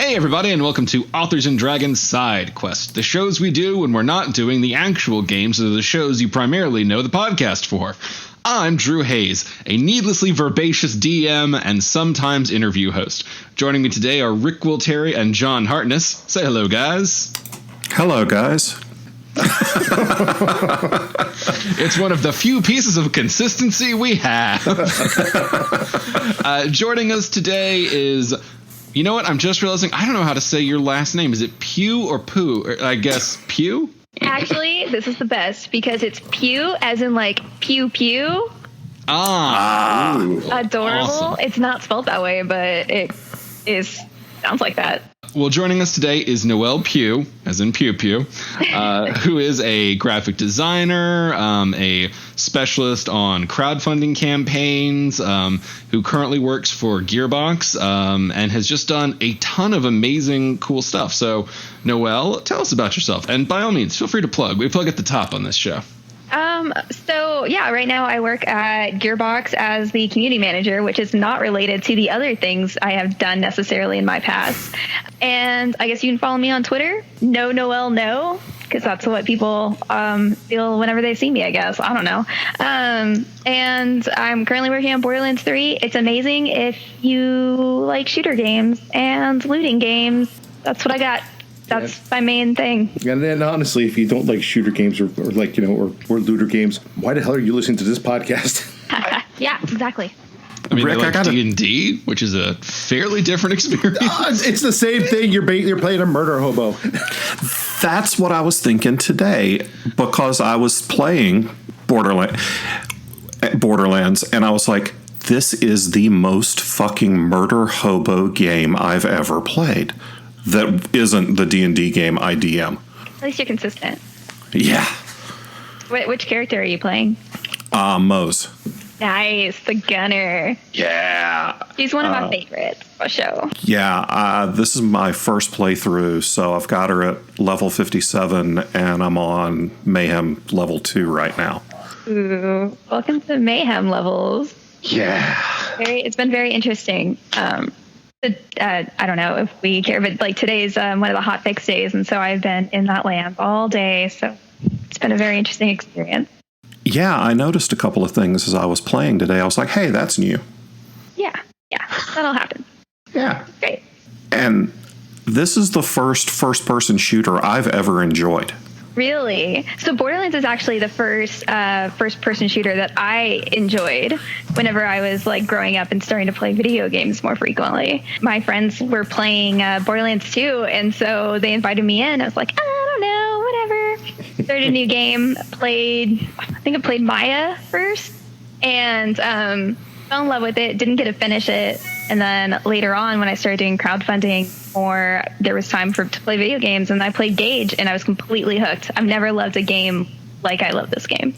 Hey everybody, and welcome to Authors and Dragons Side Quest, the shows we do when we're not doing the actual games or the shows you primarily know the podcast for. I'm Drew Hayes, a needlessly verbacious DM and sometimes interview host. Joining me today are Rick Wilterry and John Hartness. Say hello, guys. Hello, guys. It's one of the few pieces of consistency we have. Joining us today is... You know what? I'm just realizing I don't know how to say your last name. Is it Pugh or Pooh? Or I guess Pugh? Actually, this is the best because it's Pugh as in like pew pew. Adorable. Awesome. It's not spelled that way, but it sounds like that. Well, joining us today is Noelle Pugh, as in Pew Pew, who is a graphic designer, a specialist on crowdfunding campaigns, who currently works for Gearbox, and has just done a ton of amazing, cool stuff. So, Noelle, tell us about yourself. And by all means, feel free to plug. We plug at the top on this show. Right now I work at Gearbox as the community manager, which is not related to the other things I have done necessarily in my past. And I guess you can follow me on Twitter, no, because that's what people feel whenever they see me, I guess. I don't know. And I'm currently working on Borderlands 3. It's amazing if you like shooter games and looting games. That's what I got. That's my main thing. And then honestly, if you don't like shooter games or looter games, why the hell are you listening to this podcast? Yeah, exactly. I mean, Rick, like I gotta... D&D, which is a fairly different experience. It's the same thing. You're playing a murder hobo. That's what I was thinking today because I was playing Borderlands, and I was like, this is the most fucking murder hobo game I've ever played. That isn't the D&D game I DM. At least you're consistent. Yeah. Which character are you playing? Mose. Nice, the gunner. Yeah. He's one of my favorites for sure. Yeah, this is my first playthrough, so I've got her at level 57, and I'm on Mayhem level 2 right now. Ooh, welcome to Mayhem levels. Yeah. It's been very interesting. I don't know if we care, but like today's one of the hot fix days, and so I've been in that land all day, so it's been a very interesting experience. Yeah, I noticed a couple of things as I was playing today. I was like, hey, that's new. Yeah, that'll happen. Yeah. Great. And this is the first-person shooter I've ever enjoyed. Really? So Borderlands is actually the first-person shooter that I enjoyed whenever I was like growing up and starting to play video games more frequently. My friends were playing Borderlands 2, and so they invited me in. I was like, I don't know, whatever. Started a new game. I think I played Maya first, and fell in love with it. Didn't get to finish it, and then later on when I started doing crowdfunding, there was time to play video games, and I played Gage, and I was completely hooked. I've never loved a game like I love this game.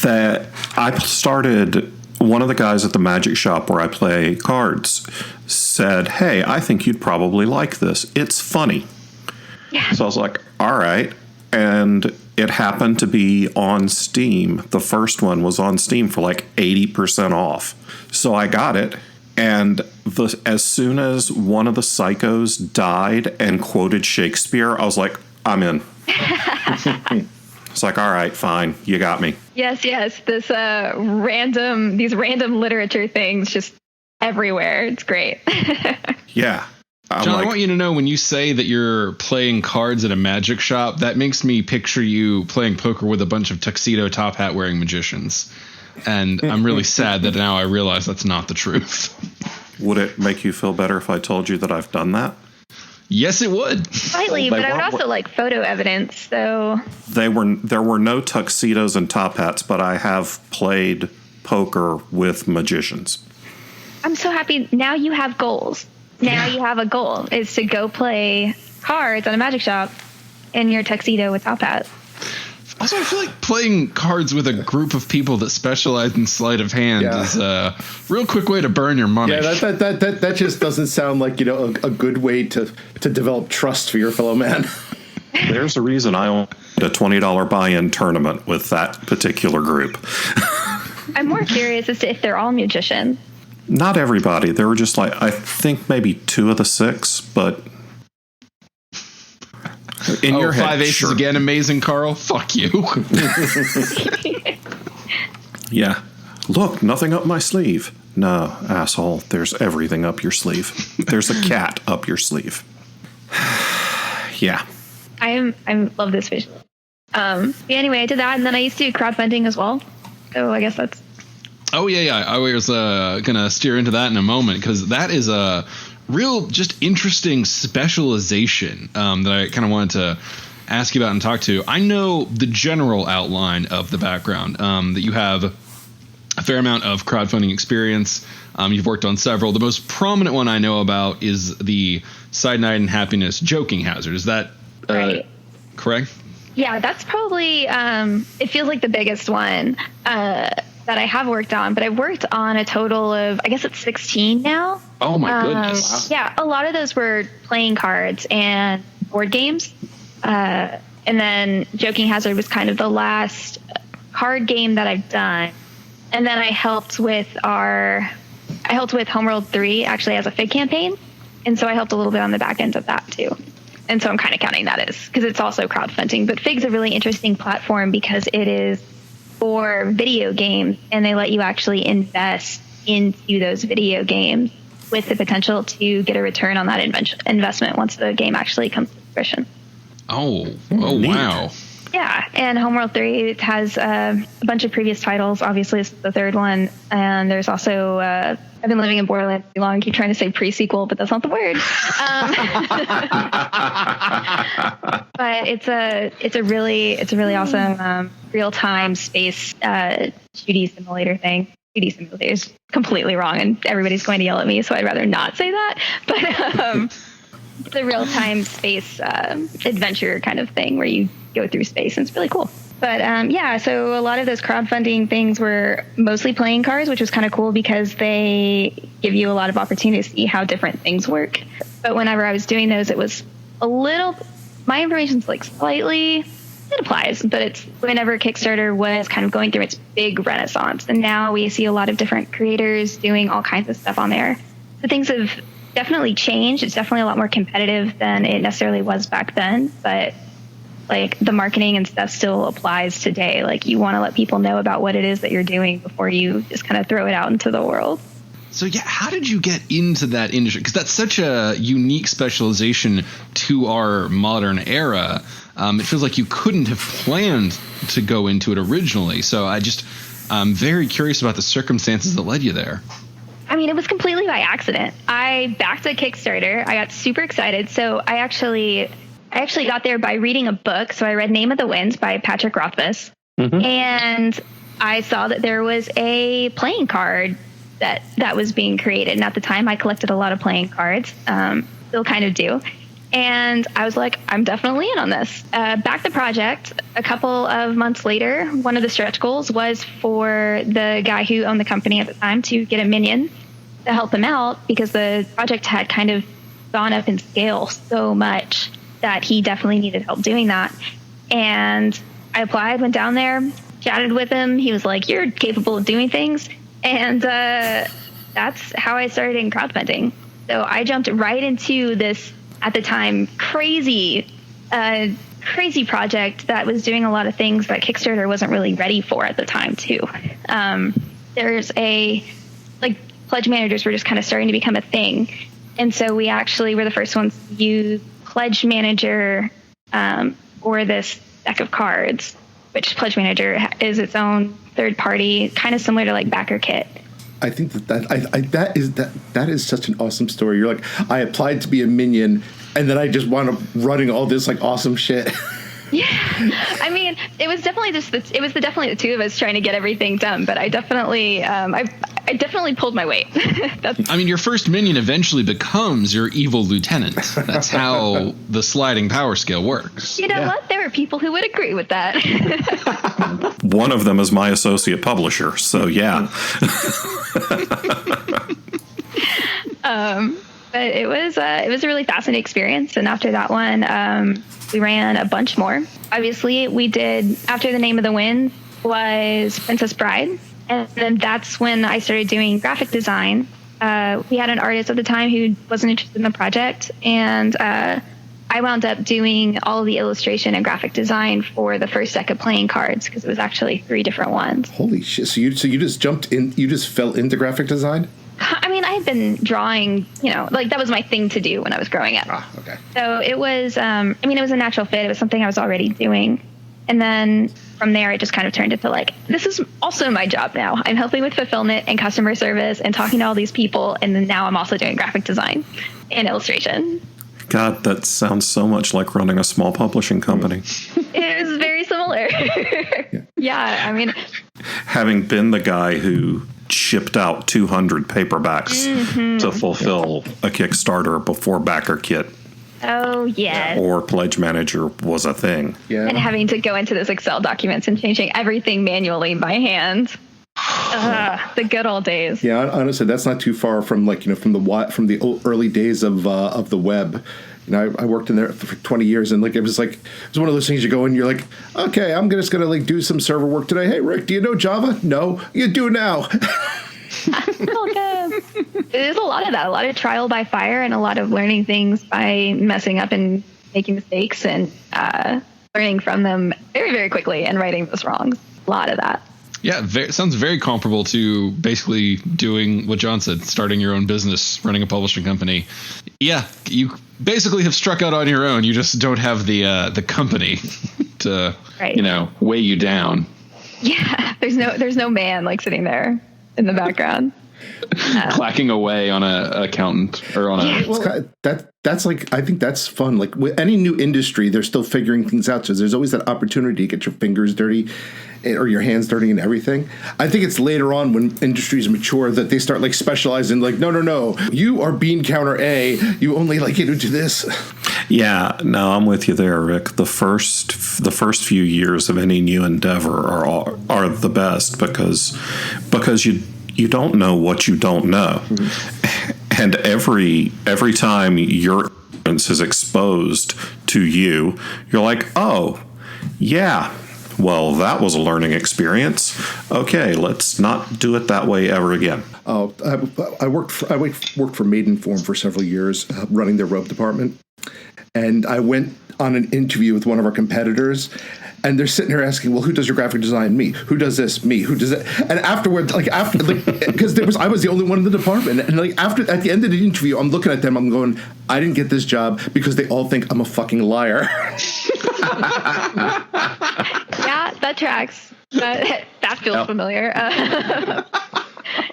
That I started, one of the guys at the magic shop where I play cards said, hey, I think you'd probably like this. It's funny. Yeah. So I was like, all right. And it happened to be on Steam. The first one was on Steam for like 80% off. So I got it. And as soon as one of the psychos died and quoted Shakespeare, I was like, I'm in. It's like, all right, fine. You got me. Yes. These random literature things just everywhere. It's great. Yeah. John, I want you to know when you say that you're playing cards at a magic shop, that makes me picture you playing poker with a bunch of tuxedo top hat wearing magicians. And I'm really sad that now I realize that's not the truth. Would it make you feel better if I told you that I've done that? Yes, it would. Slightly, but I would also like photo evidence. So there were no tuxedos and top hats, but I have played poker with magicians. I'm so happy. Now you have goals. Now you have a goal is to go play cards at a magic shop in your tuxedo with top hat. Also, I feel like playing cards with a group of people that specialize in sleight of hand is a real quick way to burn your money. Yeah, that just doesn't sound like, a good way to develop trust for your fellow man. There's a reason I own a $20 buy-in tournament with that particular group. I'm more curious as to if they're all magicians. Not everybody. There were just I think maybe 2 of the 6, but In your head, 5 aces sure. again, amazing, Carl. Fuck you. Yeah. Look, nothing up my sleeve. No, asshole. There's everything up your sleeve. There's a cat up your sleeve. Yeah. I love this visual. Anyway, I did that, and then I used to do crowdfunding as well. So I guess that's. Oh yeah. I was gonna steer into that in a moment, because that is a real, just interesting specialization that I kind of wanted to ask you about and talk to. I know the general outline of the background, that you have a fair amount of crowdfunding experience. You've worked on several. The most prominent one I know about is the Side Night and Happiness Joking Hazard. Is that Right. correct? Yeah, that's probably, it feels like the biggest one that I have worked on, but I've worked on a total of, I guess it's 16 now. Oh my goodness. Yeah, a lot of those were playing cards and board games. And then Joking Hazard was kind of the last card game that I've done. And then I helped with Homeworld 3 actually as a FIG campaign. And so I helped a little bit on the back end of that too. And so I'm kind of counting that as, because it's also crowdfunding. But FIG's a really interesting platform because it is for video games, and they let you actually invest into those video games with the potential to get a return on that investment once the game actually comes to fruition. Oh, Neat. wow. Yeah, and Homeworld 3 has a bunch of previous titles. Obviously, it's the third one. And there's also, I've been living in Borderlands too long. I keep trying to say pre-sequel, but that's not the word. But it's a really awesome real-time space shooty simulator thing. Shooty simulator is completely wrong, and everybody's going to yell at me, so I'd rather not say that. But it's a real-time space adventure kind of thing where you go through space, and it's really cool. But yeah, so a lot of those crowdfunding things were mostly playing cards, which was kind of cool because they give you a lot of opportunity to see how different things work. But whenever I was doing those, it was a little, my information's like slightly, it applies, but it's whenever Kickstarter was kind of going through its big renaissance. And now we see a lot of different creators doing all kinds of stuff on there. So things have definitely changed. It's definitely a lot more competitive than it necessarily was back then, but like the marketing and stuff still applies today. Like you want to let people know about what it is that you're doing before you just kind of throw it out into the world. So yeah, how did you get into that industry? Because that's such a unique specialization to our modern era. It feels like you couldn't have planned to go into it originally. So I'm very curious about the circumstances that led you there. I mean, it was completely by accident. I backed a Kickstarter. I got super excited. So I actually got there by reading a book. So I read Name of the Wind by Patrick Rothfuss. Mm-hmm. And I saw that there was a playing card that was being created. And at the time, I collected a lot of playing cards. Still kind of do. And I was like, I'm definitely in on this. Back the project. A couple of months later, one of the stretch goals was for the guy who owned the company at the time to get a minion to help him out, because the project had kind of gone up in scale so much that he definitely needed help doing that. And I applied, went down there, chatted with him. He was like, you're capable of doing things. And that's how I started in crowdfunding. So I jumped right into this, at the time, crazy project that was doing a lot of things that Kickstarter wasn't really ready for at the time too. There's pledge managers were just kind of starting to become a thing. And so we actually were the first ones to use Pledge Manager for this deck of cards, which Pledge Manager is its own third party, kind of similar to like Backer Kit. I think that is such an awesome story. You're like, I applied to be a minion, and then I just wound up running all this like awesome shit. Yeah, I mean, it was definitely definitely the two of us trying to get everything done. But I definitely, I definitely pulled my weight. I mean, your first minion eventually becomes your evil lieutenant. That's how the sliding power scale works. You know what? There are people who would agree with that. One of them is my associate publisher, so yeah. But it was a really fascinating experience. And after that one, we ran a bunch more. Obviously, we did, after the Name of the Wind was Princess Bride. And then that's when I started doing graphic design. We had an artist at the time who wasn't interested in the project. And I I wound up doing all of the illustration and graphic design for the first deck of playing cards because it was actually 3 different ones. Holy shit! So you just jumped in, you just fell into graphic design? I mean, I had been drawing, like that was my thing to do when I was growing up. Ah, okay. So it was, it was a natural fit. It was something I was already doing. And then from there, it just kind of turned into like, this is also my job now. I'm helping with fulfillment and customer service and talking to all these people. And then now I'm also doing graphic design and illustration. God, that sounds so much like running a small publishing company. It is very similar. Yeah, I mean, having been the guy who shipped out 200 paperbacks to fulfill a Kickstarter before Backer Kit oh, yes. or Pledge Manager was a thing. Yeah. And having to go into those Excel documents and changing everything manually by hand. The good old days. Yeah, honestly, that's not too far from from the early days of the web. I worked in there for 20 years, and it was one of those things you go in, you're like, okay, I'm just gonna do some server work today. Hey, Rick, do you know Java? No, you do now. There's a lot of that, a lot of trial by fire, and a lot of learning things by messing up and making mistakes and learning from them very, very quickly and righting those wrongs. A lot of that. Yeah, sounds very comparable to basically doing what John said, starting your own business, running a publishing company. Yeah, you basically have struck out on your own. You just don't have the company to weigh you down. Yeah, there's no man sitting there in the background. Clacking away on a accountant or on a that's I think that's fun. With any new industry, they're still figuring things out. So there's always that opportunity to get your fingers dirty or your hands dirty and everything. I think it's later on when industries mature that they start specializing. No, you are bean counter A. You only do this. Yeah, no, I'm with you there, Rick. The first few years of any new endeavor are the best because you don't know what you don't know. Mm-hmm. And every time your experience is exposed to you, you're like, oh, yeah, well, that was a learning experience. Okay, let's not do it that way ever again. Oh, I worked for Maidenform for several years, running their rope department. And I went on an interview with one of our competitors, and they're sitting here asking, well, who does your graphic design? Me. Who does this? Me. Who does it? And afterwards, because I was the only one in the department. And at the end of the interview, I'm looking at them, I'm going, I didn't get this job because they all think I'm a fucking liar. Yeah, that tracks. That feels familiar. Yeah,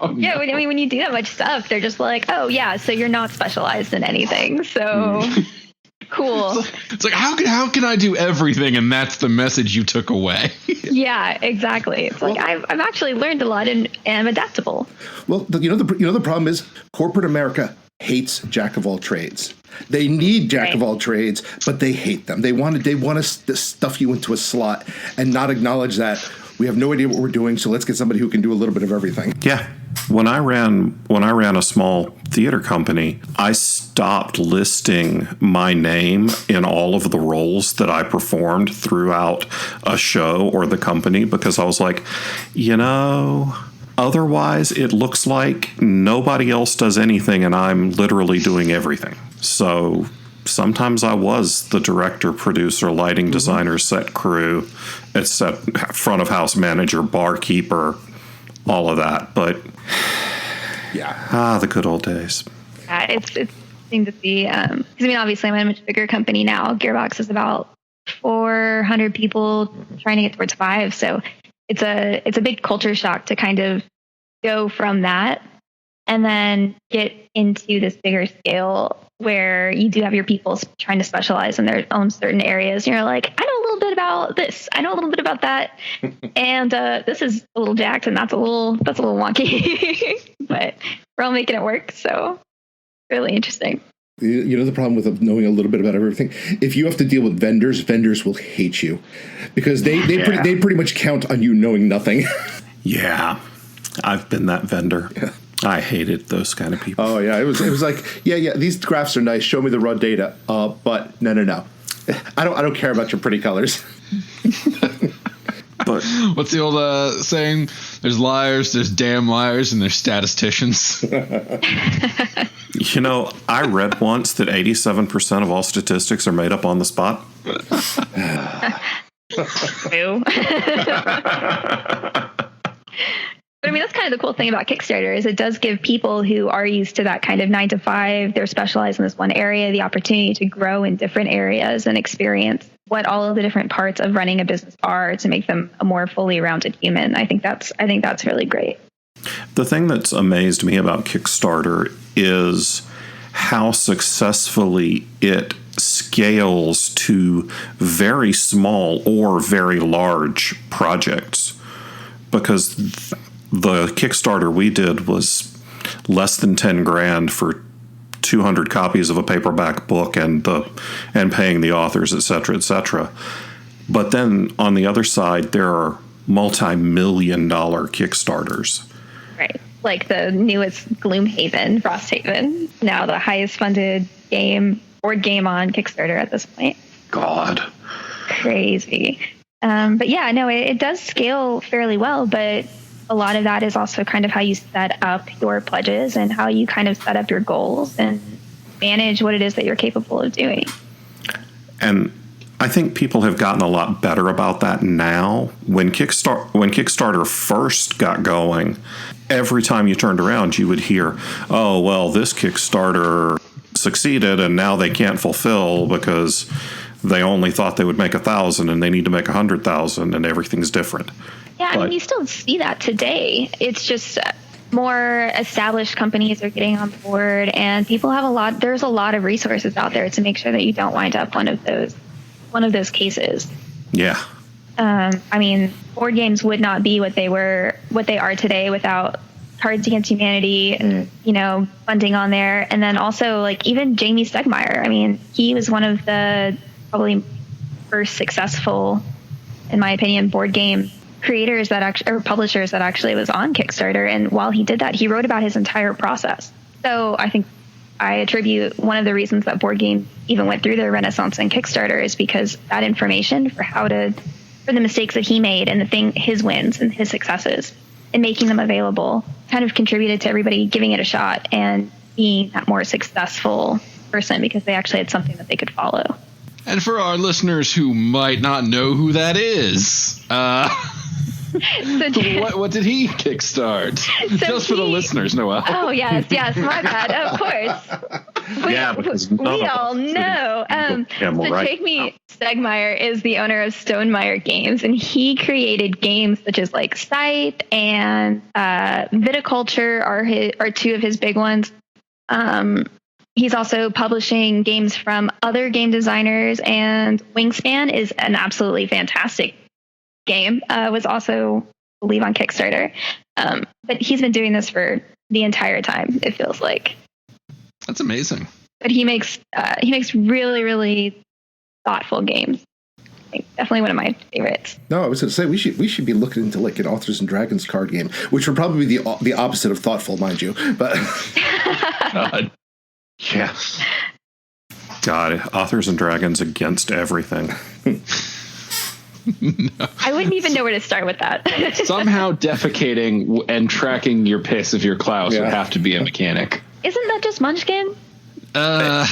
I mean, when you do that much stuff, they're just like, oh, yeah, so you're not specialized in anything. So... Cool. It's how can I do everything, and that's the message you took away? Yeah, exactly. It's I've actually learned a lot and am adaptable. Well, the problem is corporate America hates jack of all trades. They need jack of all trades, but they hate them. They want to stuff you into a slot and not acknowledge that we have no idea what we're doing. So let's get somebody who can do a little bit of everything. Yeah. When I ran a small theater company, I stopped listing my name in all of the roles that I performed throughout a show or the company because I was like, otherwise it looks like nobody else does anything and I'm literally doing everything. So sometimes I was the director, producer, lighting designer, set crew, front of house manager, barkeeper, all of that. But the good old days. Yeah, it's interesting to see. Because obviously I'm in a much bigger company now. Gearbox is about 400 people trying to get towards 5. So it's a big culture shock to kind of go from that and then get into this bigger scale where you do have your people trying to specialize in their own certain areas. And you're like, I know a little bit about this. I know a little bit about that. And this is a little jacked and that's a little wonky, but we're all making it work. So really interesting. The problem with knowing a little bit about everything, if you have to deal with vendors will hate you because they pretty much count on you knowing nothing. Yeah. I've been that vendor. Yeah. I hated those kind of people. Oh yeah, it was like, yeah, these graphs are nice. Show me the raw data. But no. I don't care about your pretty colors. But what's the old saying? There's liars, there's damn liars, and there's statisticians. You know, I read once that 87% of all statistics are made up on the spot. True. But I mean, that's kind of the cool thing about Kickstarter is it does give people who are used to that kind of 9 to 5, they're specialized in this one area, the opportunity to grow in different areas and experience what all of the different parts of running a business are to make them a more fully rounded human. I think that's really great. The thing that's amazed me about Kickstarter is how successfully it scales to very small or very large projects, because the Kickstarter we did was less than 10 grand for 200 copies of a paperback book and paying the authors, et cetera, But then on the other side, there are multi-million-dollar Kickstarters. Right. Like the newest Gloomhaven, Frosthaven, now the highest funded board game on Kickstarter at this point. God. Crazy. But yeah, no, it does scale fairly well, but a lot of that is also kind of how you set up your pledges and how you kind of set up your goals and manage what it is that you're capable of doing. And I think people have gotten a lot better about that now. When Kickstarter first got going, every time you turned around, you would hear, oh, well, this Kickstarter succeeded and now they can't fulfill because they only thought they would make 1,000 and they need to make 100,000 and everything's different. Yeah, I mean, you still see that today. It's just more established companies are getting on board and people have there's a lot of resources out there to make sure that you don't wind up one of those cases. Yeah. I mean, board games would not be what they are today without Cards Against Humanity and, funding on there. And then also like even Jamie Stegmaier. I mean, he was one of the probably first successful, in my opinion, board game creators publishers that actually was on Kickstarter. And while he did that, he wrote about his entire process. So I think I attribute one of the reasons that board games even went through their renaissance in Kickstarter is because that information for the mistakes that he made and his wins and his successes and making them available kind of contributed to everybody giving it a shot and being that more successful person because they actually had something that they could follow. And for our listeners who might not know who that is, what did he kickstart? Just for the listeners, Noelle. Oh, yes, my bad, of course. We all know. Jamie Stegmaier is the owner of Stonemaier Games, and he created games such as like Sight and Viticulture are two of his big ones. He's also publishing games from other game designers, and Wingspan is an absolutely fantastic game. Was also, I believe, on Kickstarter. But he's been doing this for the entire time, it feels like. That's amazing. But he makes really, really thoughtful games. Definitely one of my favorites. No, I was going to say we should be looking into like an Authors and Dragons card game, which would probably be the opposite of thoughtful, mind you. But God. Yeah. God, Authors and Dragons against everything. No. I wouldn't even know where to start with that. Somehow defecating and tracking your piss of your Klaus would have to be a mechanic. Isn't that just Munchkin? No,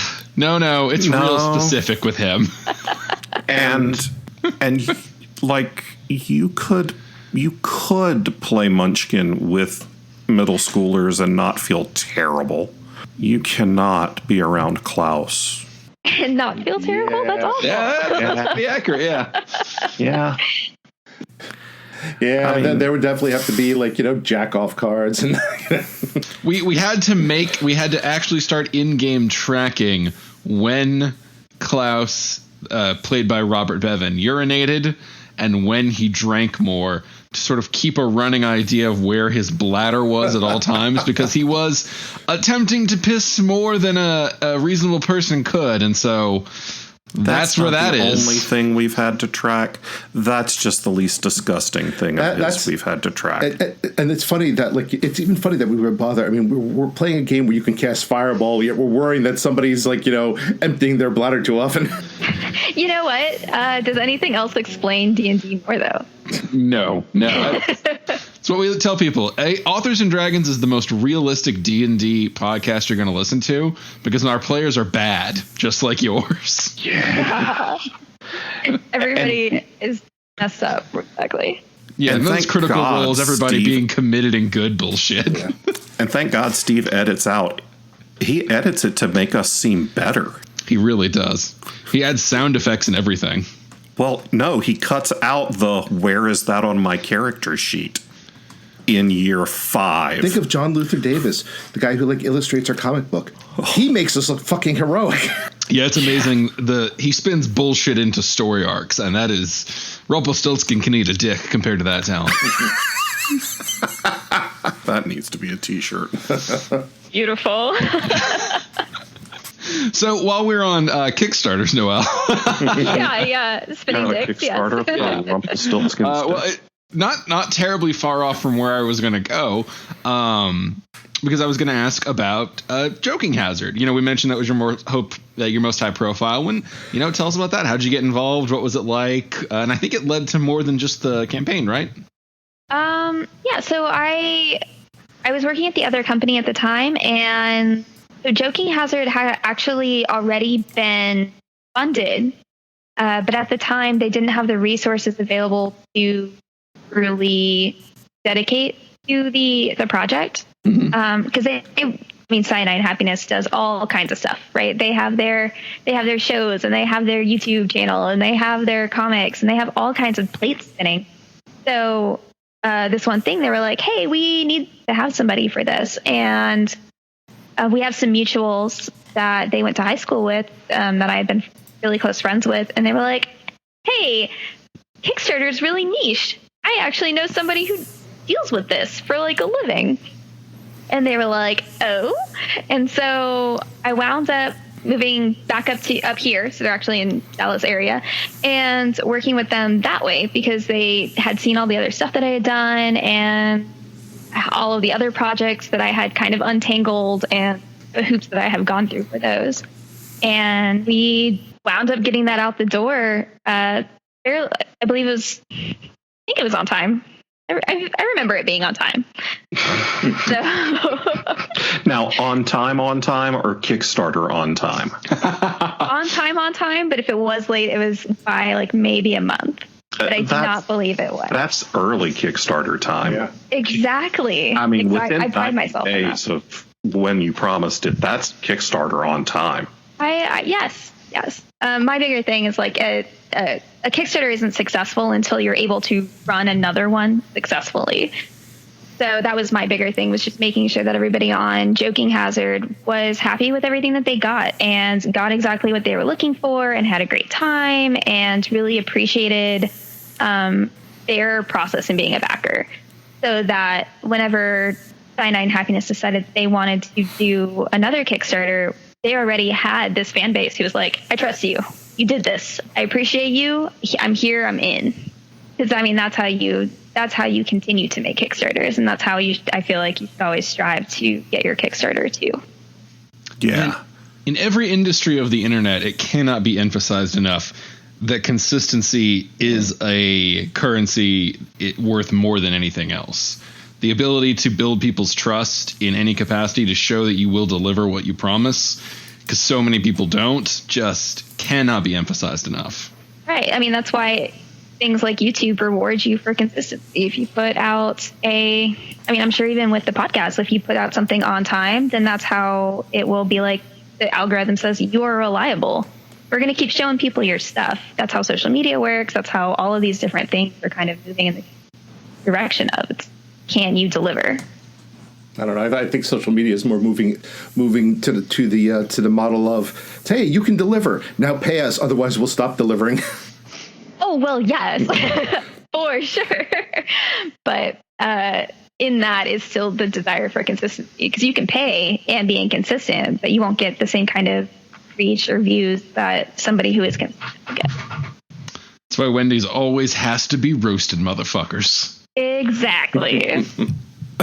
it's real specific with him. and like you could play Munchkin with middle schoolers and not feel terrible. You cannot be around Klaus and not feel terrible. That's awful. Yeah, that's be accurate. Yeah. Yeah, I mean, there would definitely have to be like jack off cards, and we had to actually start in-game tracking when Klaus, played by Robert Bevan, urinated and when he drank more to sort of keep a running idea of where his bladder was at all times, because he was attempting to piss more than a reasonable person could, and so that's where that is. Only thing we've had to track. That's just the least disgusting thing we've had to track. And it's funny that it's even funny that we would bother. I mean, we're playing a game where you can cast Fireball, yet we're worrying that somebody's emptying their bladder too often. You know what? Does anything else explain D&D more though? No. It's what we tell people. Authors and Dragons is the most realistic D&D podcast you're going to listen to because our players are bad, just like yours. Yeah. Everybody is messed up, exactly. Yeah, and those critical God, roles, everybody Steve, being committed and good bullshit. Yeah. And thank God Steve edits out. He edits it to make us seem better. He really does. He adds sound effects and everything. Well, no, he cuts out the "where is that on my character sheet" in year 5. Think of John Luther Davis, the guy who illustrates our comic book. He makes us look fucking heroic. Yeah, it's amazing. He spins bullshit into story arcs, and that is Rumpelstiltskin can eat a dick compared to that talent. That needs to be a T-shirt. Beautiful. So while we're on Kickstarters, Noelle. yeah, spinning dicks. Kickstarter Yes. for Rumpelstiltskin. Not terribly far off from where I was going to go, because I was going to ask about Joking Hazard. We mentioned that was your most high profile one. Tell us about that. How'd you get involved? What was it like? And I think it led to more than just the campaign, right? Yeah. So I was working at the other company at the time, and so Joking Hazard had actually already been funded, but at the time they didn't have the resources available to really dedicate to the project, because Cyanide Happiness does all kinds of stuff, right? They have their shows, and they have their YouTube channel, and they have their comics, and they have all kinds of plates spinning. So this one thing, they were like, hey, we need to have somebody for this, and we have some mutuals that they went to high school with, that I had been really close friends with, and they were like, hey, Kickstarter is really niche. I actually know somebody who deals with this for a living. And they were like, oh. And so I wound up moving back up here. So they're actually in Dallas area, and working with them that way because they had seen all the other stuff that I had done and all of the other projects that I had kind of untangled and the hoops that I have gone through for those. And we wound up getting that out the door. I believe I think it was on time. I remember it being on time. So Now, on time, or Kickstarter on time? on time. But if it was late, it was by maybe a month. But I do not believe it was. That's early Kickstarter time. Yeah. Exactly. I mean, within I pride myself in days of when you promised it, that's Kickstarter on time. Yes. My bigger thing is a Kickstarter isn't successful until you're able to run another one successfully. So that was my bigger thing, was just making sure that everybody on Joking Hazard was happy with everything that they got and got exactly what they were looking for and had a great time and really appreciated their process in being a backer. So that whenever Cyanide Happiness decided they wanted to do another Kickstarter, they already had this fan base who was like, I trust you. You did this. I appreciate you. I'm here. I'm in. Because that's how you continue to make Kickstarters, and that's how I feel like you should always strive to get your Kickstarter too. Yeah. And in every industry of the internet, it cannot be emphasized enough that consistency is a currency worth more than anything else. The ability to build people's trust in any capacity to show that you will deliver what you promise, because so many people don't, just cannot be emphasized enough. Right. I mean, that's why things like YouTube reward you for consistency. If you put out I'm sure even with the podcast, if you put out something on time, then that's how it will be. The algorithm says you're reliable. We're going to keep showing people your stuff. That's how social media works. That's how all of these different things are kind of moving in the direction of it. Can you deliver? I don't know. I think social media is more moving to the model of, hey, you can deliver. Now pay us, otherwise we'll stop delivering. Oh, well, yes, for sure. But in that is still the desire for consistency, because you can pay and be inconsistent, but you won't get the same kind of reach or views that somebody who is consistent will get. That's why Wendy's always has to be roasted, motherfuckers. Exactly.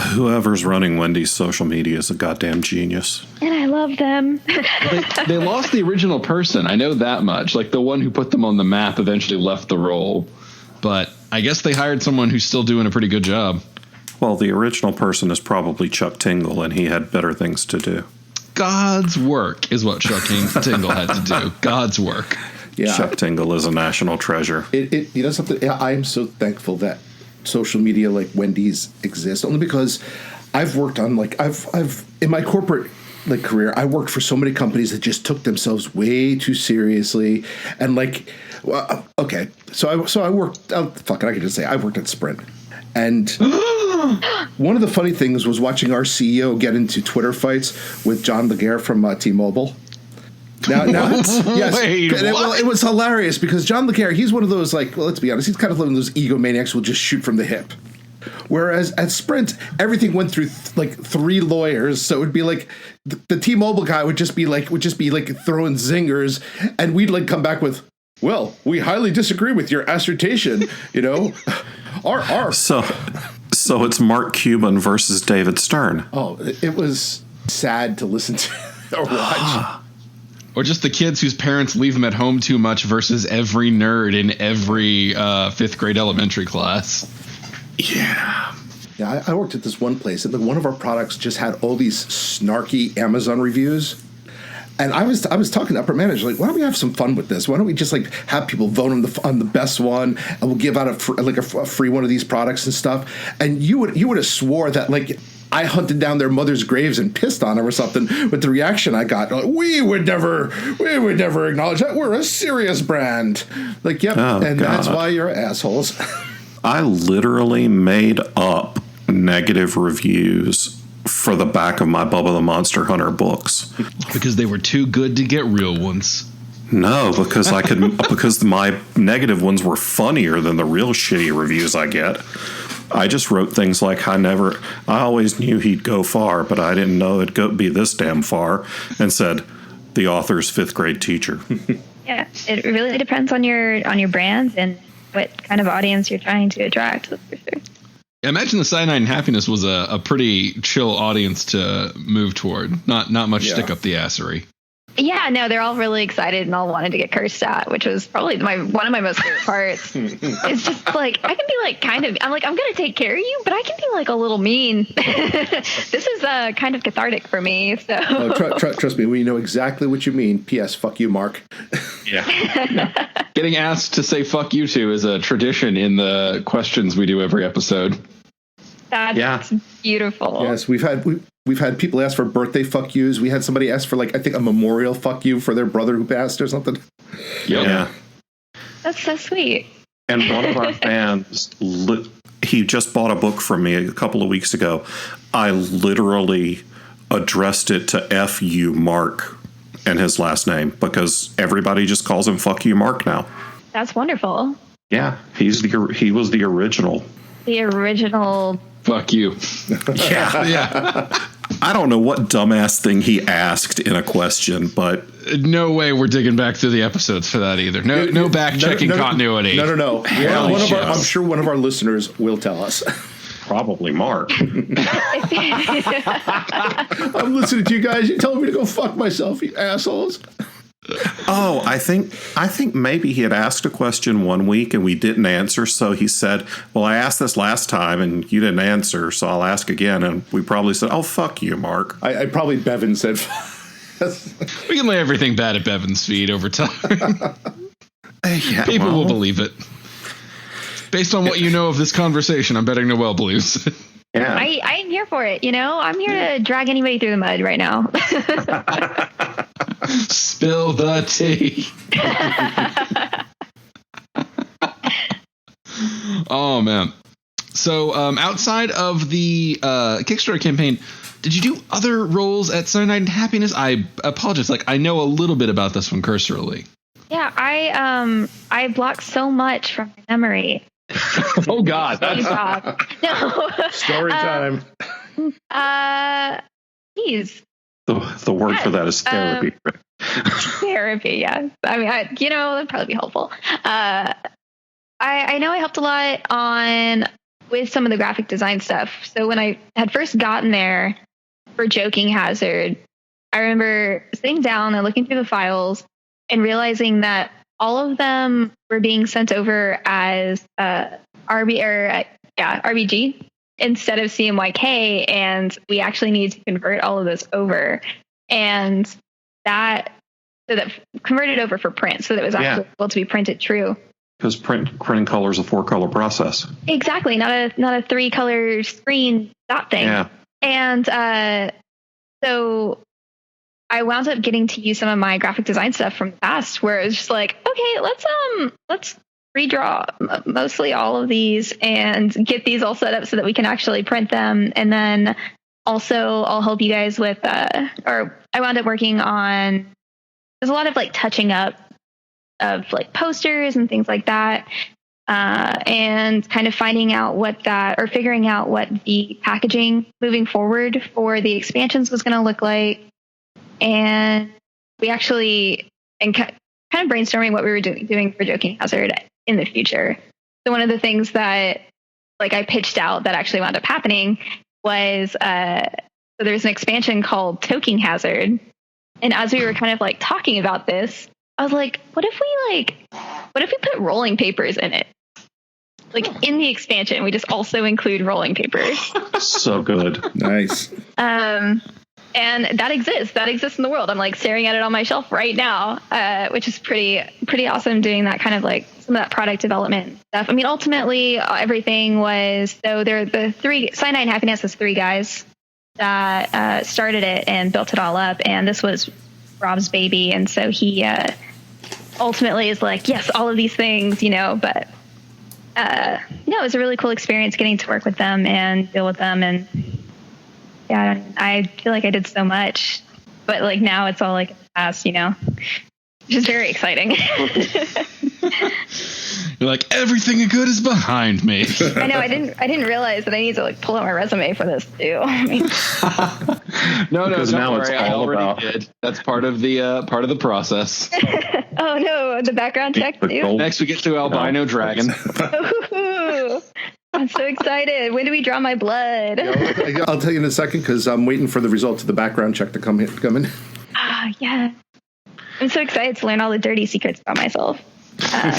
Whoever's running Wendy's social media is a goddamn genius. And I love them. They lost the original person. I know that much. The one who put them on the map eventually left the role. But I guess they hired someone who's still doing a pretty good job. Well, the original person is probably Chuck Tingle, and he had better things to do. God's work is what Chuck Tingle had to do. God's work. Yeah. Chuck Tingle is a national treasure. You know something? I am so thankful that social media like Wendy's exists, only because I've worked on I've in my corporate career, I worked for so many companies that just took themselves way too seriously, and okay, so I worked. Fuck it, I can just say I worked at Sprint, and one of the funny things was watching our CEO get into Twitter fights with John Laguerre from T-Mobile. Now, yes, wait, it was hilarious because John Laguerre, he's one of those let's be honest, he's kind of one of those egomaniacs who will just shoot from the hip. Whereas at Sprint, everything went through three lawyers, so it would be the T-Mobile guy would just be throwing zingers, and we'd come back with, well, we highly disagree with your assertion, So it's Mark Cuban versus David Stern. Oh, it was sad to listen to or watch. Or just the kids whose parents leave them at home too much versus every nerd in every fifth grade elementary class. Yeah. Yeah, I worked at this one place, and one of our products just had all these snarky Amazon reviews. And I was talking to upper managers, why don't we have some fun with this? Why don't we just have people vote on the best one, and we'll give out a free one of these products and stuff. And you would have swore that I hunted down their mother's graves and pissed on them or something. But the reaction I got, we would never acknowledge that. We're a serious brand. Yep, oh, and God. that's why you're assholes. I literally made up negative reviews for the back of my Bubba the Monster Hunter books. Because they were too good to get real ones. No, because because my negative ones were funnier than the real shitty reviews I get. I just wrote things like, I always knew he'd go far, but I didn't know it'd be this damn far, and said, the author's fifth grade teacher. Yeah, it really depends on your brands and what kind of audience you're trying to attract. That's for sure. I imagine the Cyanide and Happiness was a pretty chill audience to move toward. Not much stick up the assery. Yeah, no, they're all really excited and all wanted to get cursed at, which was probably one of my most favorite parts. It's just I can be I'm going to take care of you, but I can be a little mean. This is kind of cathartic for me. So trust me, we know exactly what you mean. P.S. Fuck you, Mark. Yeah. Getting asked to say fuck you to is a tradition in the questions we do every episode. That's beautiful. Yes, we've had people ask for birthday fuck yous. We had somebody ask for I think a memorial fuck you for their brother who passed or something. Yep. Yeah. That's so sweet. And one of our fans, he just bought a book from me a couple of weeks ago. I literally addressed it to F you Mark and his last name because everybody just calls him fuck you Mark now. That's wonderful. Yeah, he was the original. The original. Fuck you. Yeah. I don't know what dumbass thing he asked in a question, but no way we're digging back through the episodes for that either. No back checking continuity. No. I'm sure one of our listeners will tell us. Probably Mark. I'm listening to you guys. You're telling me to go fuck myself, you assholes. Oh, I think maybe he had asked a question one week and we didn't answer. So he said, well, I asked this last time and you didn't answer. So I'll ask again. And we probably said, oh, fuck you, Mark. I probably Bevan said. We can lay everything bad at Bevan's feet over time. People will believe it. Based on what you know of this conversation, I'm betting Noelle believes. Yeah. I'm here for it. I'm here to drag anybody through the mud right now. Spill the tea. Oh, man. So outside of the Kickstarter campaign, did you do other roles at Cyanide and Happiness? I apologize. I know a little bit about this one cursorily. Yeah, I blocked so much from my memory. Oh, God. No. Story time. Geez. The word for that is therapy. Therapy, yes. I mean, that'd probably be helpful. I know I helped a lot with some of the graphic design stuff. So when I had first gotten there for Joking Hazard, I remember sitting down and looking through the files and realizing that all of them were being sent over as RBG. instead of CMYK, and we actually need to convert all of those over. And that converted over for print, so that it was actually able to be printed true. Because printing color is a 4-color process. Exactly, not a 3-color screen dot thing. Yeah. And so I wound up getting to use some of my graphic design stuff from the past, where it was just like, okay, let's redraw mostly all of these and get these all set up so that we can actually print them. And then also I'll help you guys with, or I wound up working on, there's a lot of like touching up of like posters and things like that. And kind of figuring out what the packaging moving forward for the expansions was going to look like. And we actually, and kind of brainstorming what we were doing for Joking Hazard in the future. So one of the things that like I pitched out that actually wound up happening was, so there's an expansion called Toking Hazard. And as we were kind of like talking about this, I was like, what if we put rolling papers in it? Like in the expansion, we just also include rolling papers. So good. Nice. And that exists in the world. I'm like staring at it on my shelf right now, which is pretty awesome, doing that kind of like some of that product development stuff. I mean, ultimately everything was, so there, the three, Cyanide and Happiness has 3 guys that started it and built it all up. And this was Rob's baby. And so he ultimately is like, yes, all of these things, but no, it was a really cool experience getting to work with them and deal with them. And yeah, I feel like I did so much, but like now it's all like in the past, which is very exciting. You're like, everything good is behind me. I know. I didn't realize that I need to like pull out my resume for this too. I mean, no, because don't now worry, it's I all already about. did. That's part of the process. Oh no, the background check too. Next, we get to Albino Dragon. Ooh, I'm so excited. When do we draw my blood? I'll tell you in a second, because I'm waiting for the results of the background check to come in. Ah, yeah. I'm so excited to learn all the dirty secrets about myself.